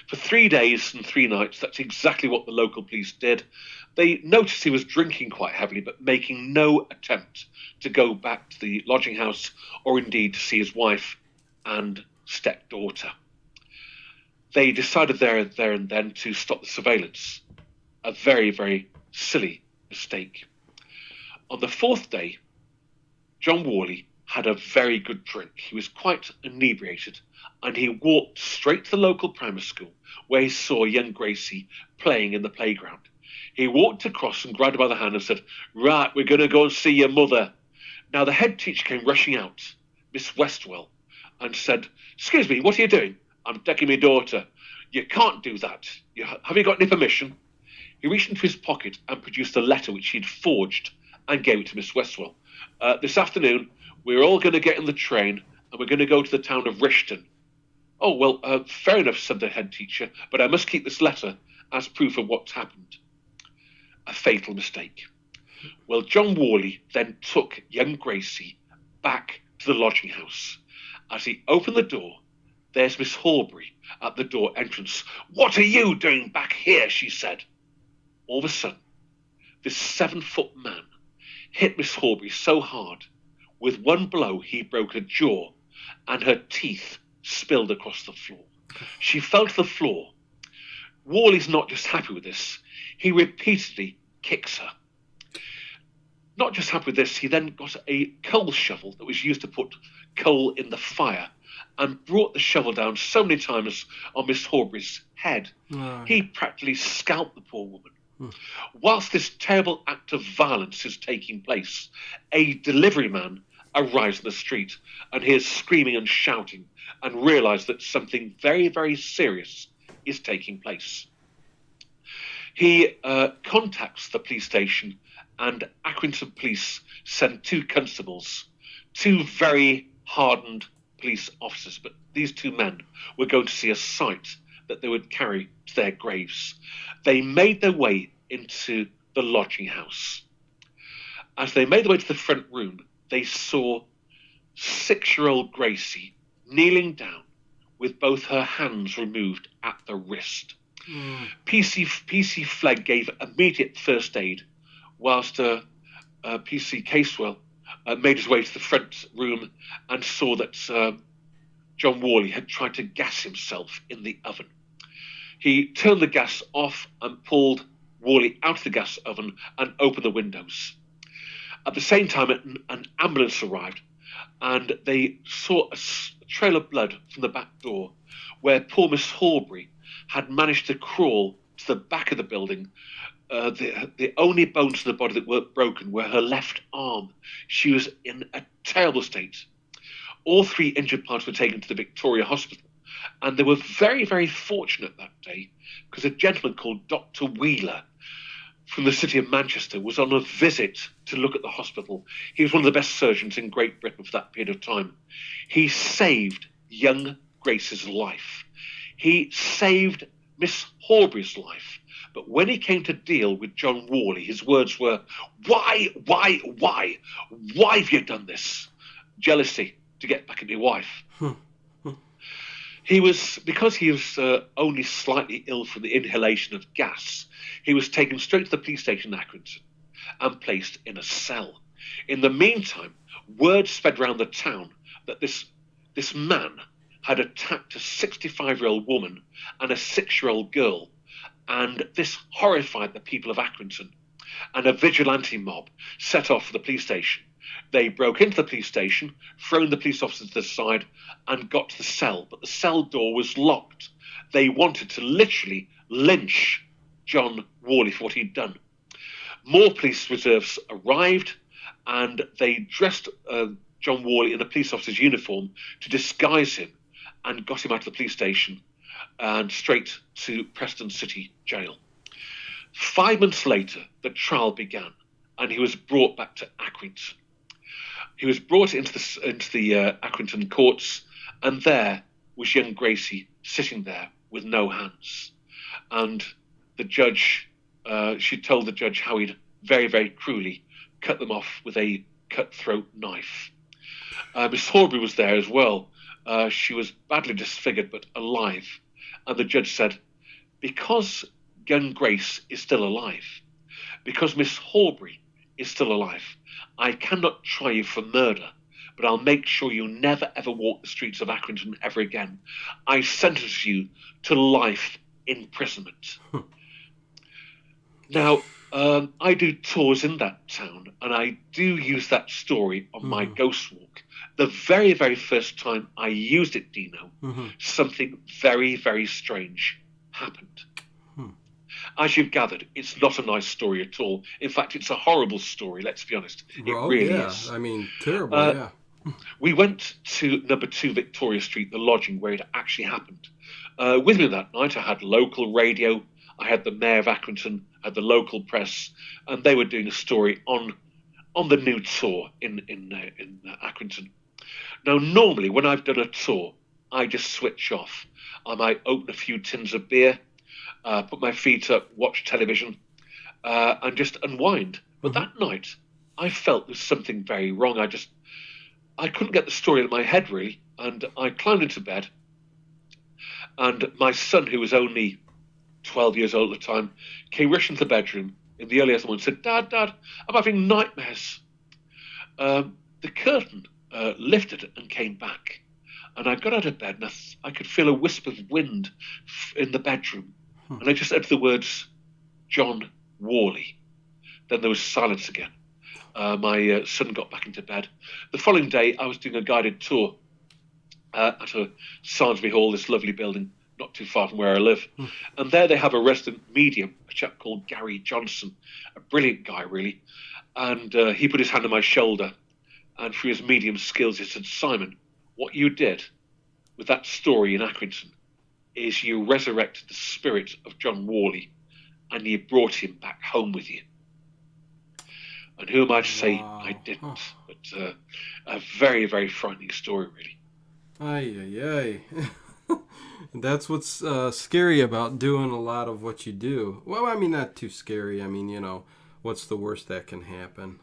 For 3 days and 3 nights, that's exactly what the local police did. They noticed he was drinking quite heavily, but making no attempt to go back to the lodging house or indeed to see his wife and stepdaughter. They decided there and then to stop the surveillance. A very, very silly mistake. On the 4th day, John Worley had a very good drink. He was quite inebriated, and he walked straight to the local primary school where he saw young Gracie playing in the playground. He walked across and grabbed her by the hand and said, right, we're going to go and see your mother. Now the head teacher came rushing out, Miss Westwell, and said, excuse me, what are you doing? I'm decking my daughter. You can't do that. Have you got any permission? He reached into his pocket and produced a letter which he'd forged and gave it to Miss Westwell. This afternoon, we're all going to get in the train and we're going to go to the town of Rishton. Oh, well, fair enough, said the head teacher, but I must keep this letter as proof of what's happened. A fatal mistake. Well, John Worley then took young Gracie back to the lodging house. As he opened the door, there's Miss Horbury at the door entrance. What are you doing back here? She said. All of a sudden, this 7-foot man hit Miss Horbury so hard, with one blow he broke her jaw and her teeth spilled across the floor. She fell to the floor. Worley's not just happy with this, he repeatedly kicks her. Not just happy with this, he then got a coal shovel that was used to put coal in the fire and brought the shovel down so many times on Miss Horbury's head. Oh. He practically scalped the poor woman. Whilst this terrible act of violence is taking place, a delivery man arrives in the street and hears screaming and shouting and realises that something very, very serious is taking place. He contacts the police station, and Accrington police send 2 constables, 2 very hardened police officers, but these 2 men were going to see a site that they would carry to their graves. They made their way into the lodging house. As they made their way to the front room, they saw 6-year-old Gracie kneeling with both her hands removed at the wrist. PC Flegg gave immediate first aid, whilst PC Casewell made his way to the front room and saw that John Worley had tried to gas himself in the oven. He turned the gas off and pulled Worley out of the gas oven and opened the windows. At the same time, an ambulance arrived, and they saw a trail of blood from the back door where poor Miss Horbury had managed to crawl to the back of the building. The only bones in the body that weren't broken were her left arm. She was in a terrible state. All 3 injured parties were taken to the Victoria Hospital, and they were very, very fortunate that day because a gentleman called Dr. Wheeler from the city of Manchester was on a visit to look at the hospital. He was one of the best surgeons in Great Britain for that period of time. He saved young Grace's life. He saved Miss Horbury's life. But when he came to deal with John Worley, his words were, why have you done this? Jealousy to get back at your wife. Because he was only slightly ill from the inhalation of gas, he was taken straight to the police station in Accrington and placed in a cell. In the meantime, word spread around the town that this man had attacked a 65-year-old woman and a 6-year-old girl, and this horrified the people of Accrington, and a vigilante mob set off for the police station. They broke into the police station, thrown the police officers to the side, and got to the cell, but the cell door was locked. They wanted to literally lynch John Worley for what he'd done. More police reserves arrived, and they dressed John Worley in a police officer's uniform to disguise him and got him out of the police station and straight to Preston City Jail. 5 months later, the trial began, and he was brought back to Accrington. He was brought into the Accrington courts, and there was young Gracie sitting there with no hands. And the judge she told the judge how he'd very, very cruelly cut them off with a cutthroat knife. Miss Horbury was there as well. She was badly disfigured but alive. And the judge said, because young Grace is still alive, because Miss Horbury is still alive, I cannot try you for murder, but I'll make sure you never ever walk the streets of Accrington ever again. I sentence you to life imprisonment. Now, I do tours in that town, and I do use that story on my ghost walk. The very, very first time I used it, Dino, something very, very strange happened. As you've gathered, it's not a nice story at all. In fact, it's a horrible story, let's be honest. It really is. I mean, terrible, yeah. We went to number 2 Victoria Street, the lodging where it actually happened. With me that night, I had local radio, I had the Mayor of Accrington, I had the local press, and they were doing a story on the new tour in Accrington. Now, normally, when I've done a tour, I just switch off. I might open a few tins of beer, put my feet up, watch television, and just unwind. But that night, I felt there was something very wrong. I couldn't get the story in my head, really, and I climbed into bed, and my son, who was only 12 years old at the time, came rushing into the bedroom in the early hours of the morning and said, Dad, I'm having nightmares. The curtain lifted and came back, and I got out of bed, and I could feel a wisp of wind in the bedroom, and I just uttered the words, John Worley. Then there was silence again. My son got back into bed. The following day, I was doing a guided tour at Sarnsby Hall, this lovely building, not too far from where I live. And there they have a resident medium, a chap called Gary Johnson, a brilliant guy, really. And he put his hand on my shoulder, and through his medium skills, he said, Simon, what you did with that story in Accrington is you resurrected the spirit of John Worley, and you brought him back home with you. And who am I to say I didn't? But a very, very frightening story, really. Ay. That's what's scary about doing a lot of what you do. Well, I mean, not too scary. I mean, what's the worst that can happen?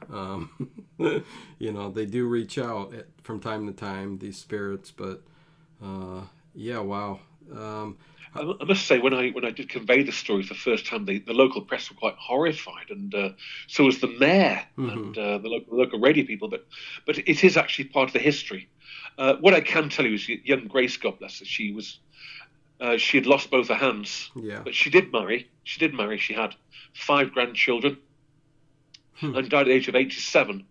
They do reach out from time to time, these spirits, but yeah, wow. I must say, when I did convey the story for the first time, the local press were quite horrified, and so was the mayor and the local radio people. But it is actually part of the history. What I can tell you is, young Grace, God bless her, she had lost both her hands, but she did marry. She had 5 grandchildren, and died at the age of 87.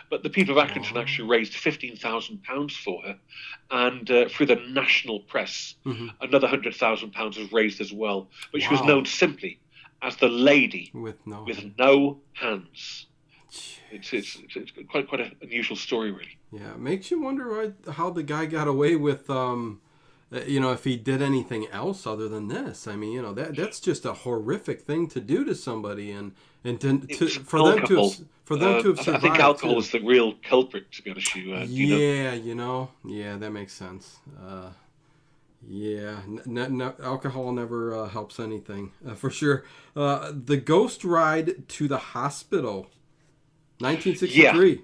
But the people of Accrington actually raised £15,000 for her, and through the national press, another £100,000 was raised as well. But she was known simply as the lady with no hands. It's quite an unusual story, really. Yeah, it makes you wonder how the guy got away with, if he did anything else other than this. I mean, that's just a horrific thing to do to somebody, and for them to have survived. I think alcohol is the real culprit, to be honest with you. Yeah, that makes sense. No, alcohol never helps anything, for sure. The ghost ride to the hospital, 1963.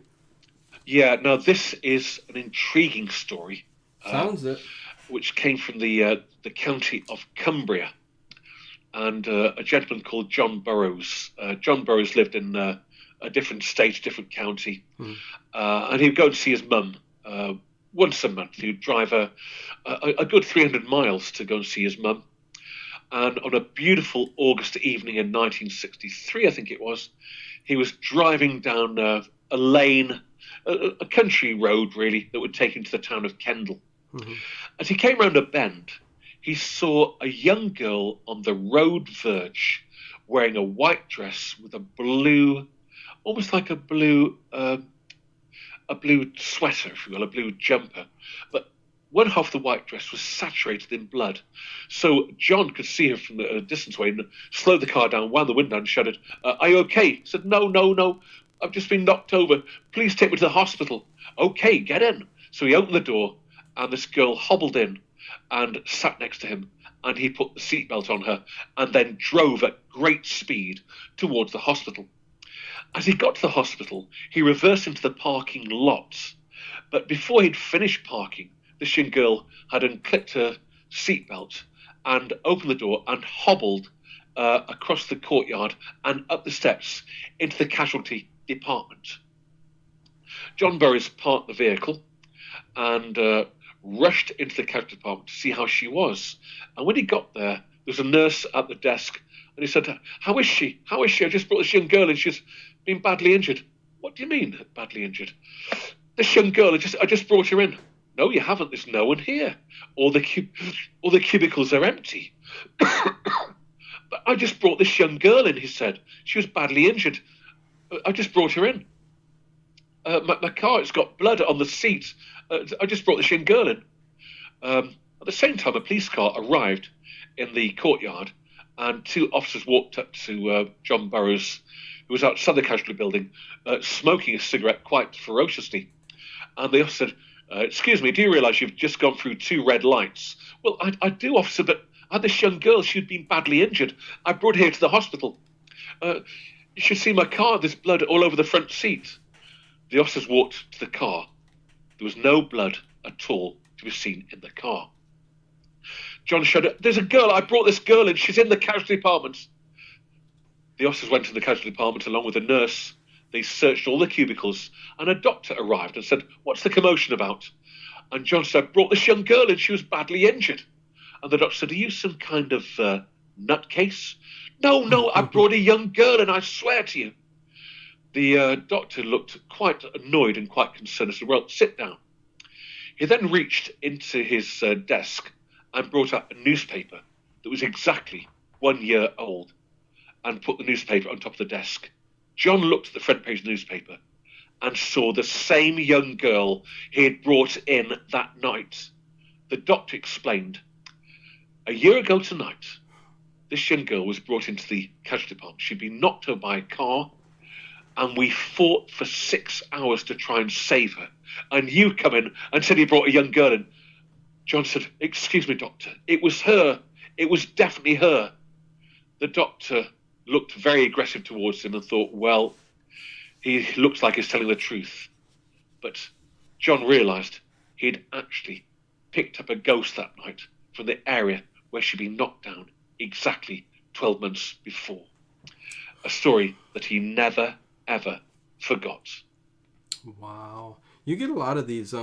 Yeah. Now this is an intriguing story. Sounds it. Which came from the county of Cumbria, and a gentleman called John Burroughs. John Burroughs lived in a different state, different county, and he would go and see his mum once a month. He would drive a good 300 miles to go and see his mum. And on a beautiful August evening in 1963, I think it was, he was driving down a lane, a country road, really, that would take him to the town of Kendal. As he came round a bend, he saw a young girl on the road verge wearing a white dress with a blue, almost like a blue sweater, if you will, a blue jumper. But one half of the white dress was saturated in blood. So John could see her from a distance away and slowed the car down, wound the window down and shouted, "Are you okay?" He said, No. I've just been knocked over. Please take me to the hospital. Okay, get in. So he opened the door, and this girl hobbled in and sat next to him and he put the seatbelt on her and then drove at great speed towards the hospital. As he got to the hospital, he reversed into the parking lot. But before he'd finished parking, this young girl had unclipped her seatbelt and opened the door and hobbled across the courtyard and up the steps into the casualty department. John Burroughs parked the vehicle and rushed into the casualty department to see how she was. And when he got there was a nurse at the desk, and he said, how is she? How is she? I just brought this young girl and she's been badly injured. What do you mean, badly injured? This young girl, I just brought her in. No, you haven't. There's no one here. All the cubicles are empty. But I just brought this young girl in, he said. She was badly injured. I just brought her in. My car, it's got blood on the seat. I just brought this young girl in. At the same time, a police car arrived in the courtyard, and two officers walked up to John Burroughs, who was outside the casualty building, smoking a cigarette quite ferociously. And the officer said, excuse me, do you realise you've just gone through two red lights? Well, I do, officer, but I had this young girl. She'd been badly injured. I brought her here to the hospital. You should see my car. There's blood all over the front seat. The officers walked to the car. There was no blood at all to be seen in the car. John shouted, there's a girl. I brought this girl in. She's in the casualty department. The officers went to the casualty department along with a nurse. They searched all the cubicles, and a doctor arrived and said, what's the commotion about? And John said, I brought this young girl in. She was badly injured. And the doctor said, are you some kind of nutcase? No, I brought a young girl, and I swear to you. The doctor looked quite annoyed and quite concerned and said, well, sit down. He then reached into his desk and brought out a newspaper that was exactly 1 year old and put the newspaper on top of the desk. John looked at the front page of the newspaper and saw the same young girl he had brought in that night. The doctor explained, a year ago tonight, this young girl was brought into the casualty department. She'd been knocked over by a car, and we fought for 6 hours to try and save her. And you come in and said you brought a young girl in. John said, excuse me, doctor, it was her. It was definitely her. The doctor looked very aggressive towards him and thought, well, he looks like he's telling the truth. But John realised he'd actually picked up a ghost that night from the area where she'd been knocked down exactly 12 months before. A story that he never, ever forgot. Wow. You get a lot of these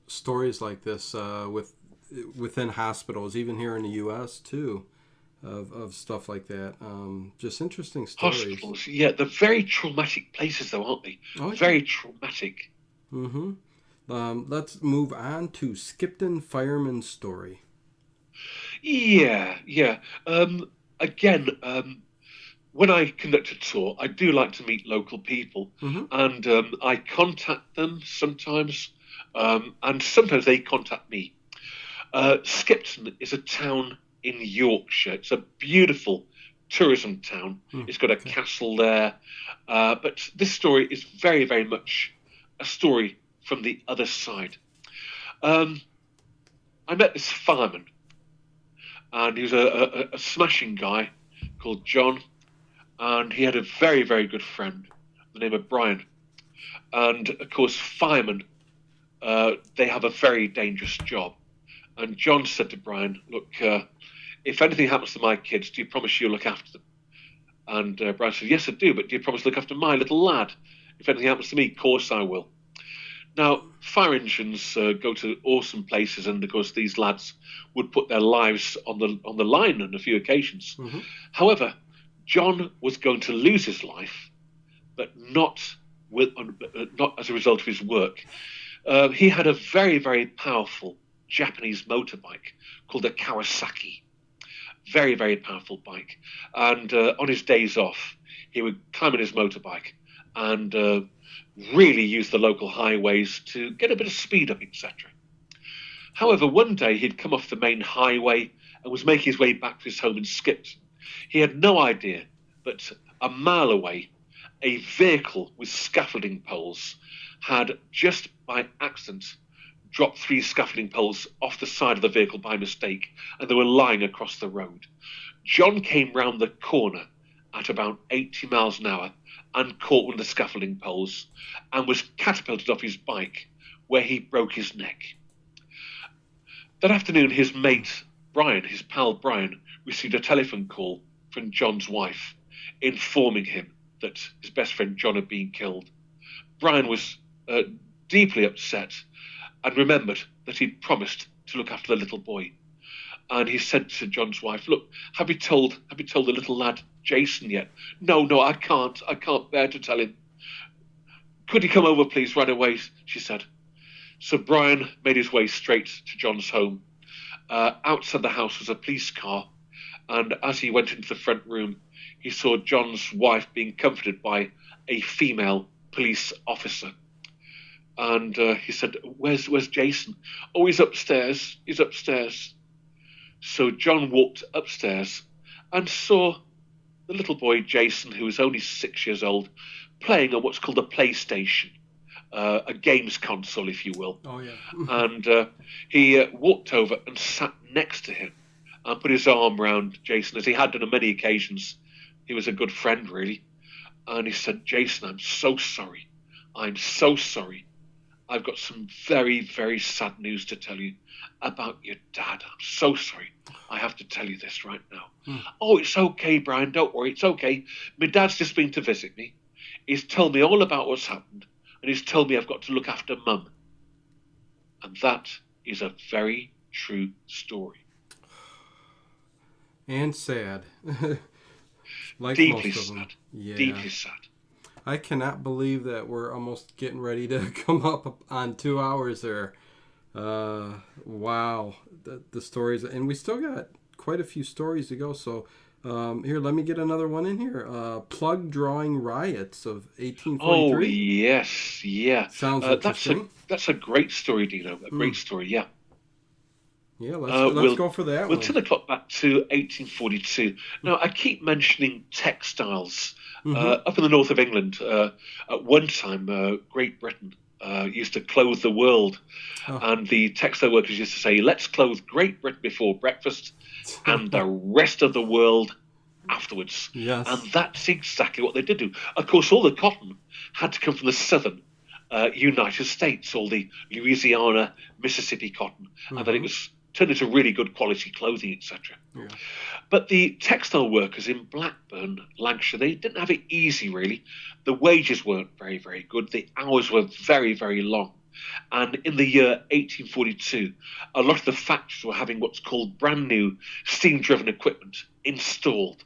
stories like this within hospitals, even here in the U.S. too, of stuff like that. Just interesting stories. Hospitals, yeah, they're very traumatic places, though, aren't they? Oh, yeah. Very traumatic. Mm-hmm. Let's move on to Skipton fireman's story. Yeah. Again, when I conduct a tour, I do like to meet local people, and I contact them sometimes, and sometimes they contact me. Skipton is a town in Yorkshire. It's a beautiful tourism town. It's got a castle there, but this story is very, very much a story from the other side. I met this fireman, and he was a smashing guy called John, and he had a very, very good friend, the name of Brian. And, of course, firemen, they have a very dangerous job. And John said to Brian, look, if anything happens to my kids, do you promise you'll look after them? And Brian said, yes, I do, but do you promise to look after my little lad? If anything happens to me, of course I will. Now, fire engines go to awesome places, and, of course, these lads would put their lives on the line on a few occasions. However, John was going to lose his life, but not as a result of his work. He had a very, very powerful Japanese motorbike called a Kawasaki. Very, very powerful bike. And on his days off, he would climb on his motorbike and really use the local highways to get a bit of speed up, etc. However, one day he'd come off the main highway and was making his way back to his home in Skipton. He had no idea that a mile away, a vehicle with scaffolding poles had just by accident dropped 3 scaffolding poles off the side of the vehicle by mistake, and they were lying across the road. John came round the corner at about 80 miles an hour and caught one of the scaffolding poles and was catapulted off his bike, where he broke his neck. That afternoon, his mate, Brian, his pal Brian, received a telephone call from John's wife, informing him that his best friend John had been killed. Brian was deeply upset and remembered that he'd promised to look after the little boy. And he said to John's wife, "Look, have you told the little lad Jason yet?" No, I can't bear to tell him." "Could he come over, please, right away?" she said. So Brian made his way straight to John's home. Outside the house was a police car, and as he went into the front room, he saw John's wife being comforted by a female police officer. And he said, Where's Jason?" "Oh, he's upstairs. So John walked upstairs and saw the little boy, Jason, who was only 6 years old, playing on what's called a PlayStation, a games console, if you will. Oh, yeah. And he walked over and sat next to him and put his arm around Jason, as he had done on many occasions. He was a good friend, really. And he said, "Jason, I'm so sorry. I've got some very, very sad news to tell you about your dad. I'm so sorry. I have to tell you this right now." "Oh, it's okay, Brian. Don't worry. It's okay. My dad's just been to visit me. He's told me all about what's happened, and he's told me I've got to look after Mum." And that is a very true story. And sad. Like Deeply most of them. sad. Yeah. Deeply sad. I cannot believe that we're almost getting ready to come up on 2 hours there. Wow. The stories. And we still got quite a few stories to go. So here, let me get another one in here. Plug drawing riots of 1843. Oh, yes. Yeah. Sounds interesting. That's a great story, Dino. A great story, yeah. Yeah, let's go for that We'll one. turn the clock back to 1842. Now, I keep mentioning textiles. Up in the north of England, at one time, Great Britain used to clothe the world. And the textile workers used to say, "Let's clothe Great Britain before breakfast and the rest of the world afterwards." Yes. And that's exactly what they did do. Of course, all the cotton had to come from the southern United States, all the Louisiana, Mississippi cotton. And then it was turned into really good quality clothing, etc. Yeah. But the textile workers in Blackburn, Lancashire, they didn't have it easy, really. The wages weren't very, very good. The hours were very, very long. And in the year 1842, a lot of the factories were having what's called brand new steam-driven equipment installed.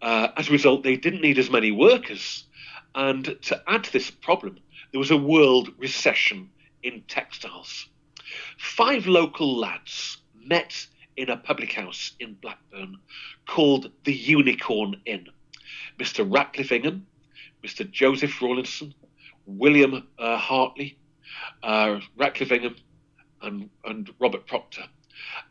As a result, they didn't need as many workers. And to add to this problem, there was a world recession in textiles. 5 local lads met in a public house in Blackburn called the Unicorn Inn. Mr. Ratcliffe Ingham, Mr. Joseph Rawlinson, William Hartley, Ratcliffe Ingham, and Robert Proctor.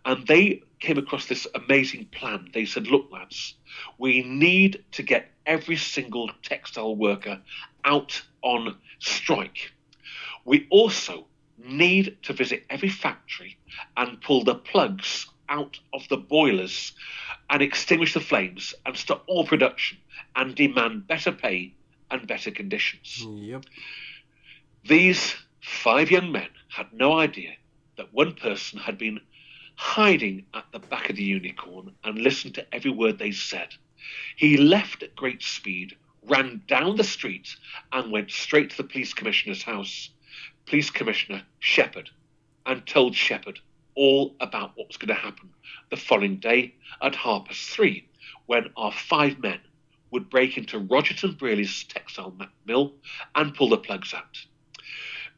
And they came across this amazing plan. They said, "Look, lads, we need to get every single textile worker out on strike. We also need to visit every factory and pull the plugs out of the boilers and extinguish the flames and stop all production and demand better pay and better conditions." Yep. These 5 young men had no idea that one person had been hiding at the back of the Unicorn and listened to every word they said. He left at great speed, ran down the street, and went straight to the police commissioner's house. Police Commissioner Shepherd, and told Shepherd all about what was going to happen the following day at 3:30, when our 5 men would break into Rogerton Brearley's textile mill and pull the plugs out.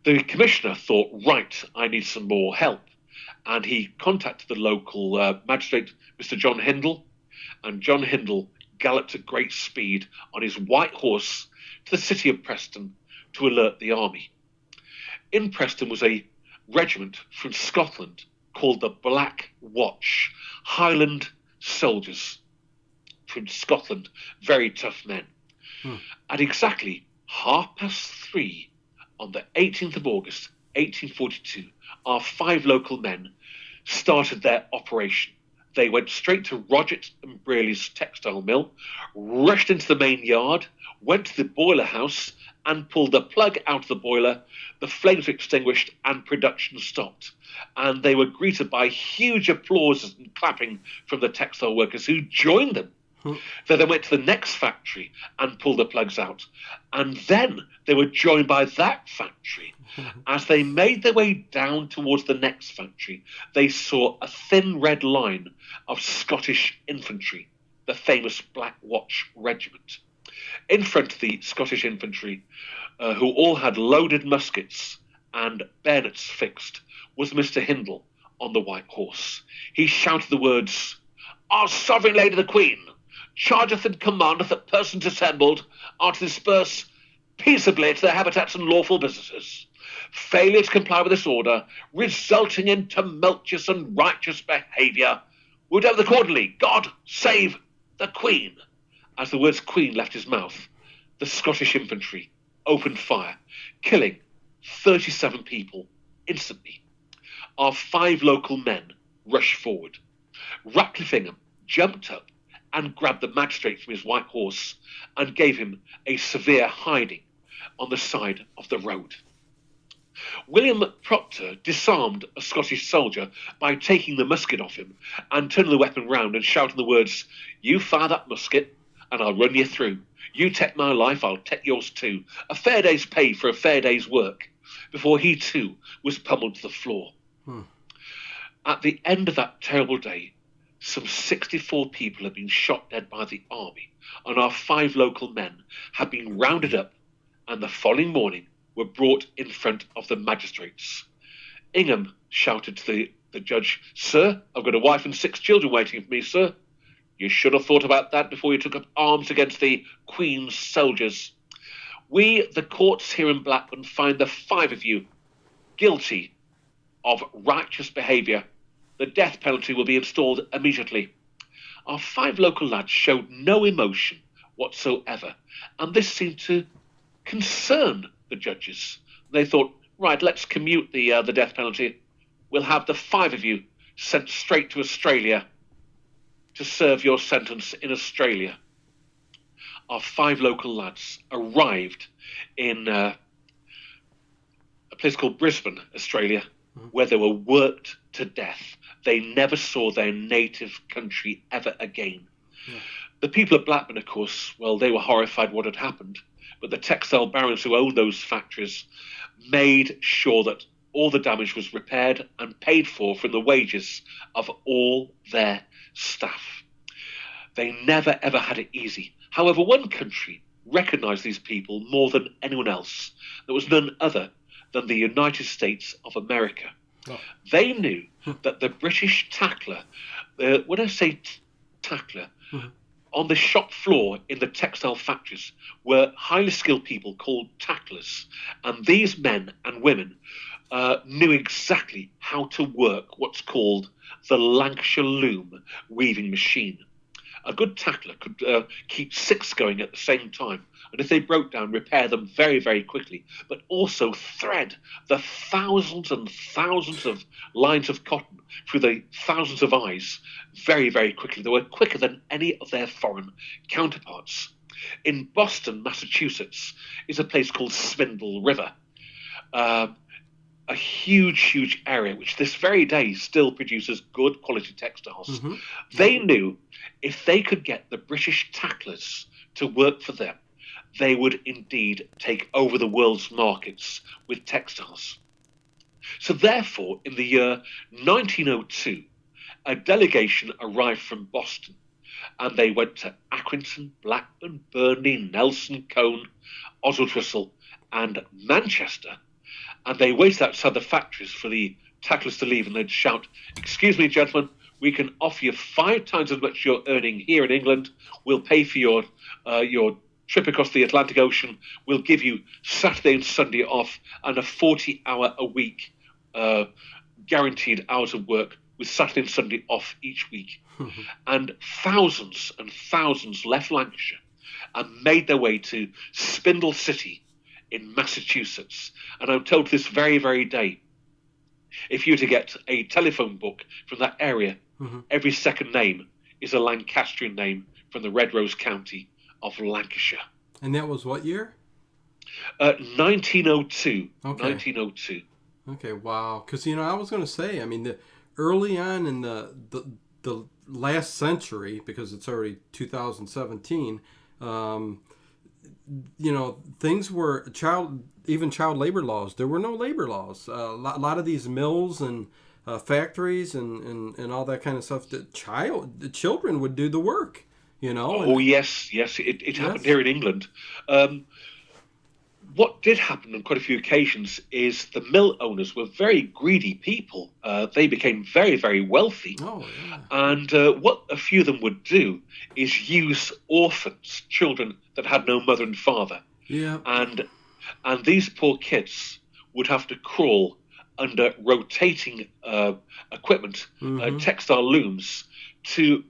The commissioner thought, right, I need some more help, and he contacted the local magistrate, Mr. John Hindle, and John Hindle galloped at great speed on his white horse to the city of Preston to alert the army. In Preston was a regiment from Scotland called the Black Watch, Highland soldiers from Scotland, very tough men. At exactly 3:30 on the 18th of August, 1842, our 5 local men started their operation. They went straight to Rodgett and Brearley's textile mill, rushed into the main yard, went to the boiler house and pulled the plug out of the boiler. The flames were extinguished and production stopped. And they were greeted by huge applause and clapping from the textile workers who joined them. They then went to the next factory and pulled the plugs out. And then they were joined by that factory. As they made their way down towards the next factory, they saw a thin red line of Scottish infantry, the famous Black Watch Regiment. In front of the Scottish infantry, who all had loaded muskets and bayonets fixed, was Mr. Hindle on the white horse. He shouted the words, "Our sovereign lady the Queen chargeth and commandeth that persons assembled are to disperse peaceably to their habitats and lawful businesses. Failure to comply with this order, resulting in tumultuous and righteous behaviour, would have accordingly, God save the Queen." As the words Queen left his mouth, the Scottish infantry opened fire, killing 37 people instantly. Our 5 local men rushed forward. Ratcliffe Ingham jumped up and grabbed the magistrate from his white horse and gave him a severe hiding on the side of the road. William Proctor disarmed a Scottish soldier by taking the musket off him and turning the weapon round and shouting the words, "You fire that musket and I'll run you through. You take my life, I'll take yours too. A fair day's pay for a fair day's work," before he too was pummeled to the floor. At the end of that terrible day, some 64 people had been shot dead by the army, and our 5 local men had been rounded up and the following morning were brought in front of the magistrates. Ingham shouted to the judge, "Sir, I've got a wife and 6 children waiting for me, sir. You should have thought about that before you took up arms against the Queen's soldiers. We, the courts here in Blackburn, find the 5 of you guilty of righteous behaviour. The death penalty will be installed immediately." Our 5 local lads showed no emotion whatsoever, and this seemed to concern the judges. They thought, right, let's commute the death penalty. We'll have the 5 of you sent straight to Australia to serve your sentence in Australia. Our 5 local lads arrived in a place called Brisbane, Australia, where they were worked to death. They never saw their native country ever again. The people of Blackburn, of course, well, they were horrified what had happened, but the textile barons who owned those factories made sure that all the damage was repaired and paid for from the wages of all their staff. They never ever had it easy. However, one country recognised these people more than anyone else. There was none other than the United States of America. They knew that the British tackler, when I say tackler, on the shop floor in the textile factories were highly skilled people called tacklers. And these men and women knew exactly how to work what's called the Lancashire loom weaving machine. A good tackler could keep 6 going at the same time, and if they broke down, repair them very, very quickly, but also thread the thousands and thousands of lines of cotton through the thousands of eyes very, very quickly. They were quicker than any of their foreign counterparts. In Boston, Massachusetts, is a place called Spindle River, a huge, huge area which this very day still produces good quality textiles. They knew if they could get the British tacklers to work for them, they would indeed take over the world's markets with textiles. So therefore, in the year 1902, a delegation arrived from Boston, and they went to Accrington, Blackburn, Burnley, Nelson, Cone, Oswestwhistle, and Manchester, and they waited outside the factories for the tacklers to leave, and they'd shout, "Excuse me, gentlemen, we can offer you 5 times as much you're earning here in England. We'll pay for your trip across the Atlantic Ocean. We'll give you Saturday and Sunday off and a 40-hour-a-week guaranteed hours of work with Saturday and Sunday off each week." And thousands left Lancashire and made their way to Spindle City in Massachusetts. And I'm told to this very, very day, if you were to get a telephone book from that area, every second name is a Lancastrian name from the Red Rose County of Lancashire. And that was what year? 1902. Okay. 1902. Okay, wow. Because, I was going to say, I mean, early on in the last century, because it's already 2017, things were even child labor laws. There were no labor laws. A lot of these mills and factories and all that kind of stuff. The children would do the work. Yes. It happened here in England. What did happen on quite a few occasions is the mill owners were very greedy people. They became very, very wealthy. Oh, yeah. And what a few of them would do is use orphans, children that had no mother and father. Yeah. And these poor kids would have to crawl under rotating equipment, textile looms, to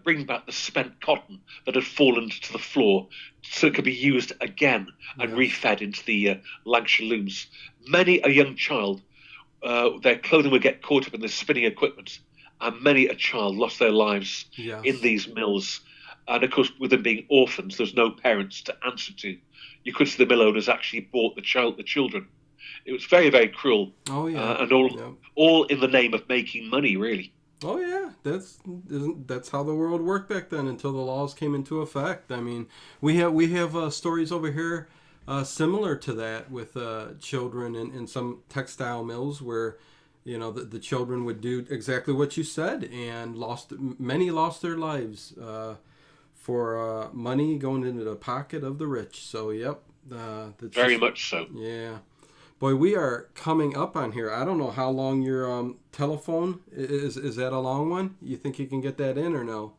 bring back the spent cotton that had fallen to the floor so it could be used again and refed into the Lancashire looms. Many a young child, their clothing would get caught up in the spinning equipment, and many a child lost their lives in these mills. And of course, with them being orphans, there's no parents to answer to. You could see the mill owners actually bought the children. It was very, very cruel. Oh, yeah. And all in the name of making money, really. Oh yeah, that's how the world worked back then until the laws came into effect. I mean, we have stories over here similar to that with children in some textile mills where the children would do exactly what you said, and many lost their lives for money going into the pocket of the rich. So yep, that's very much so. Yeah. Boy, we are coming up on here. I don't know how long your telephone is. Is that a long one? You think you can get that in or no?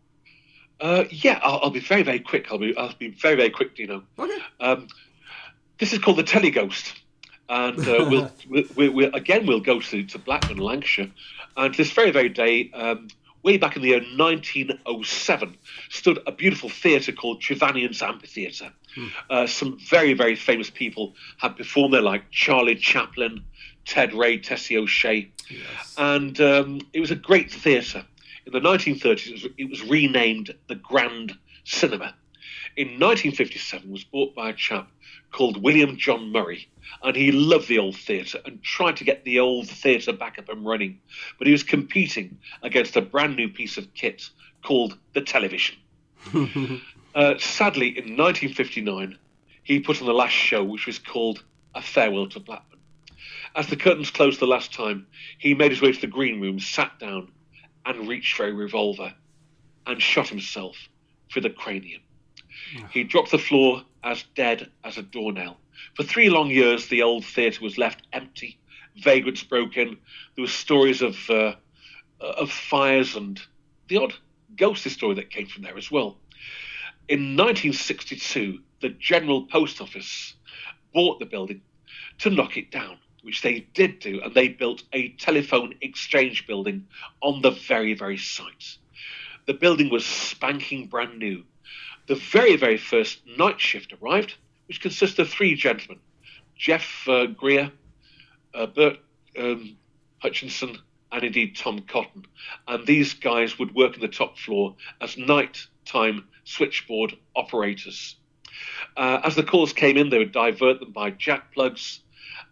Yeah, I'll be very, very quick. I'll be very, very quick. Okay. This is called the teleghost, and we'll go to Blackburn, Lancashire, and this very, very day, way back in the year 1907, stood a beautiful theatre called Trevanian's Amphitheatre. Some very, very famous people had performed there, like Charlie Chaplin, Ted Ray, Tessie O'Shea. Yes. And it was a great theatre. In the 1930s, it was renamed the Grand Cinema. In 1957, it was bought by a chap called William John Murray, and he loved the old theatre and tried to get the old theatre back up and running. But he was competing against a brand new piece of kit called the television. Sadly, in 1959, he put on the last show, which was called A Farewell to Blackburn. As the curtains closed the last time, he made his way to the green room, sat down, and reached for a revolver and shot himself through the cranium. He dropped to the floor as dead as a doornail. For 3 long years, the old theatre was left empty. Vagrants broke in. There were stories of fires and the odd ghostly story that came from there as well. In 1962, the General Post Office bought the building to knock it down, which they did do, and they built a telephone exchange building on the very, very site. The building was spanking brand new. The very, very first night shift arrived, which consisted of 3 gentlemen, Jeff Greer, Bert Hutchinson, and indeed Tom Cotton. And these guys would work in the top floor as nighttime switchboard operators. As the calls came in, they would divert them by jack plugs.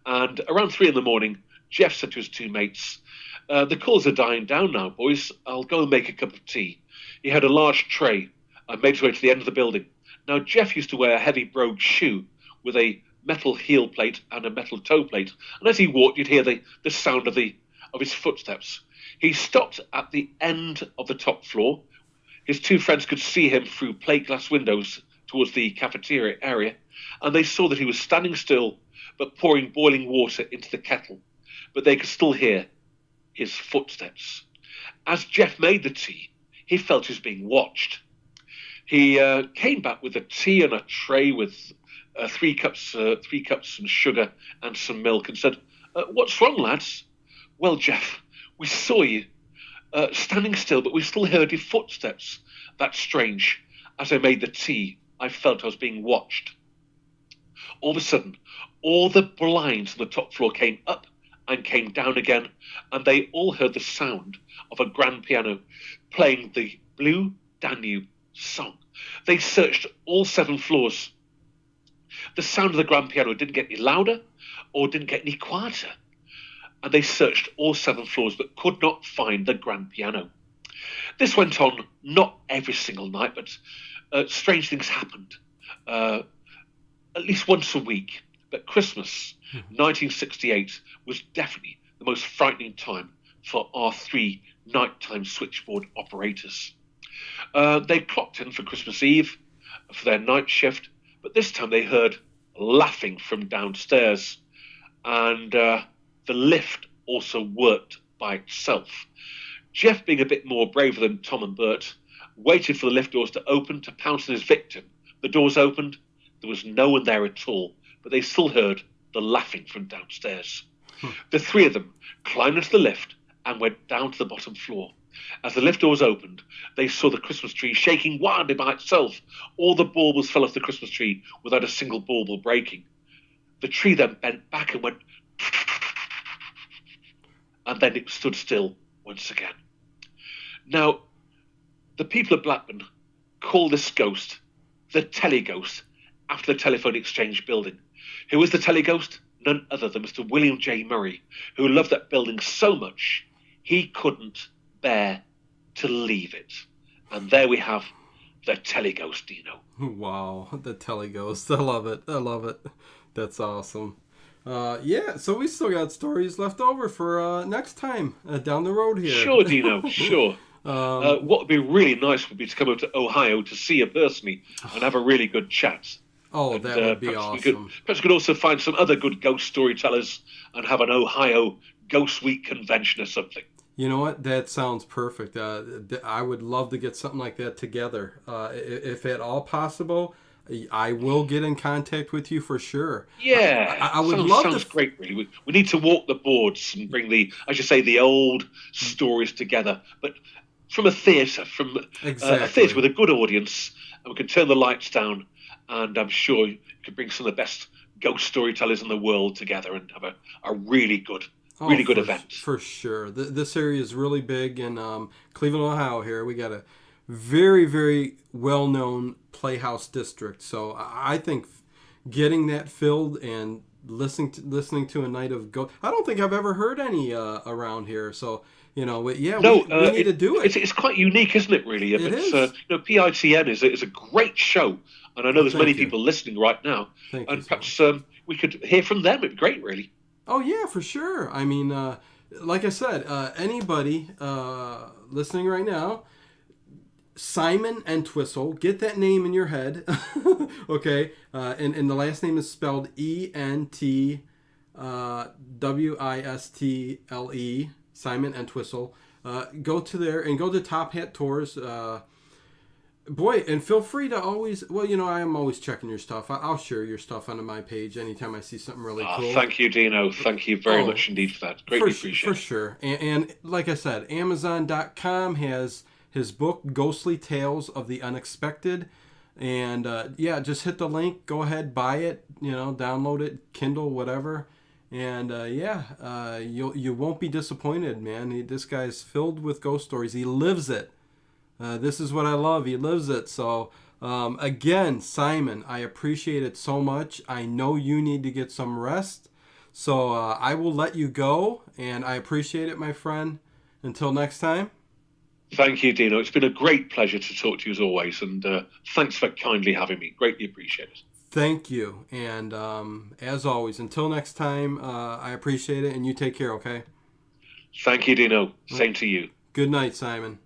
And around 3 in the morning, Jeff said to his 2 mates, the calls are dying down now, boys. I'll go and make a cup of tea. He had a large tray and made his way to the end of the building. Now, Jeff used to wear a heavy brogue shoe with a metal heel plate and a metal toe plate. And as he walked, you'd hear the sound of his footsteps. He stopped at the end of the top floor. His 2 friends could see him through plate glass windows towards the cafeteria area, and they saw that he was standing still but pouring boiling water into the kettle. But they could still hear his footsteps. As Jeff made the tea, he felt he was being watched. He came back with a tea and a tray with 3 cups, some sugar and some milk, and said, "What's wrong, lads?" "Well, Jeff, we saw you standing still, but we still heard your footsteps. That's strange. As I made the tea, I felt I was being watched." All of a sudden, all the blinds on the top floor came up and came down again, and they all heard the sound of a grand piano playing the Blue Danube song. They searched all 7 floors. The sound of the grand piano didn't get any louder or didn't get any quieter. And they searched all 7 floors but could not find the grand piano. This went on not every single night, but strange things happened at least once a week. But Christmas 1968 was definitely the most frightening time for our 3 nighttime switchboard operators. They clocked in for Christmas Eve for their night shift, but this time they heard laughing from downstairs, and the lift also worked by itself. Jeff, being a bit more braver than Tom and Bert, waited for the lift doors to open to pounce on his victim. The doors opened. There was no one there at all, but they still heard the laughing from downstairs. The 3 of them climbed into the lift and went down to the bottom floor. As the lift doors opened, they saw the Christmas tree shaking wildly by itself. All the baubles fell off the Christmas tree without a single bauble breaking. The tree then bent back and went, and then it stood still once again. Now, the people of Blackburn call this ghost the teleghost, after the telephone exchange building. Who is the teleghost? None other than Mr. William J. Murray, who loved that building so much he couldn't bear to leave it. And there we have the teleghost, Dino. Wow, the teleghost. I love it. I love it. That's awesome. Yeah, so we still got stories left over for next time down the road here. Sure, Dino, sure. What would be really nice would be to come up to Ohio to see you personally and have a really good chat. Oh, and, that would be awesome. Perhaps we could also find some other good ghost storytellers and have an Ohio Ghost Week convention or something. You know what? That sounds perfect. I would love to get something like that together. If at all possible, I will get in contact with you for sure. Yeah, I would love sounds great, really. We need to walk the boards and bring the old stories together, but from a theatre, a theatre with a good audience, and we can turn the lights down, and I'm sure you could bring some of the best ghost storytellers in the world together and have a really good event. For sure. This area is really big in Cleveland, Ohio here. We got a very, very well-known playhouse district. So I think getting that filled and listening to a night of ghost. I don't think I've ever heard any around here. So, we need to do it. It's quite unique, isn't it, really? It is. PITN is a great show. And I know there's many people listening right now. And perhaps we could hear from them. It'd be great, really. Oh, yeah, for sure. I mean, like I said, anybody listening right now, Simon Entwistle, get that name in your head, okay? And the last name is spelled Entwistle, Simon Entwistle. Go to there and go to Top Hat Tours. Boy, and feel free to always, I am always checking your stuff. I'll share your stuff onto my page anytime I see something really cool. Thank you, Dino. Thank you very much indeed for that. Greatly appreciate it. For sure. And like I said, Amazon.com has his book, Ghostly Tales of the Unexpected. And just hit the link. Go ahead, buy it, download it, Kindle, whatever. And you won't be disappointed, man. This guy's filled with ghost stories. He lives it. This is what I love. He lives it. So, again, Simon, I appreciate it so much. I know you need to get some rest. So, I will let you go. And I appreciate it, my friend. Until next time. Thank you, Dino. It's been a great pleasure to talk to you as always. And thanks for kindly having me. Greatly appreciate it. Thank you. And as always, until next time, I appreciate it. And you take care, okay? Thank you, Dino. Same to you. Good night, Simon.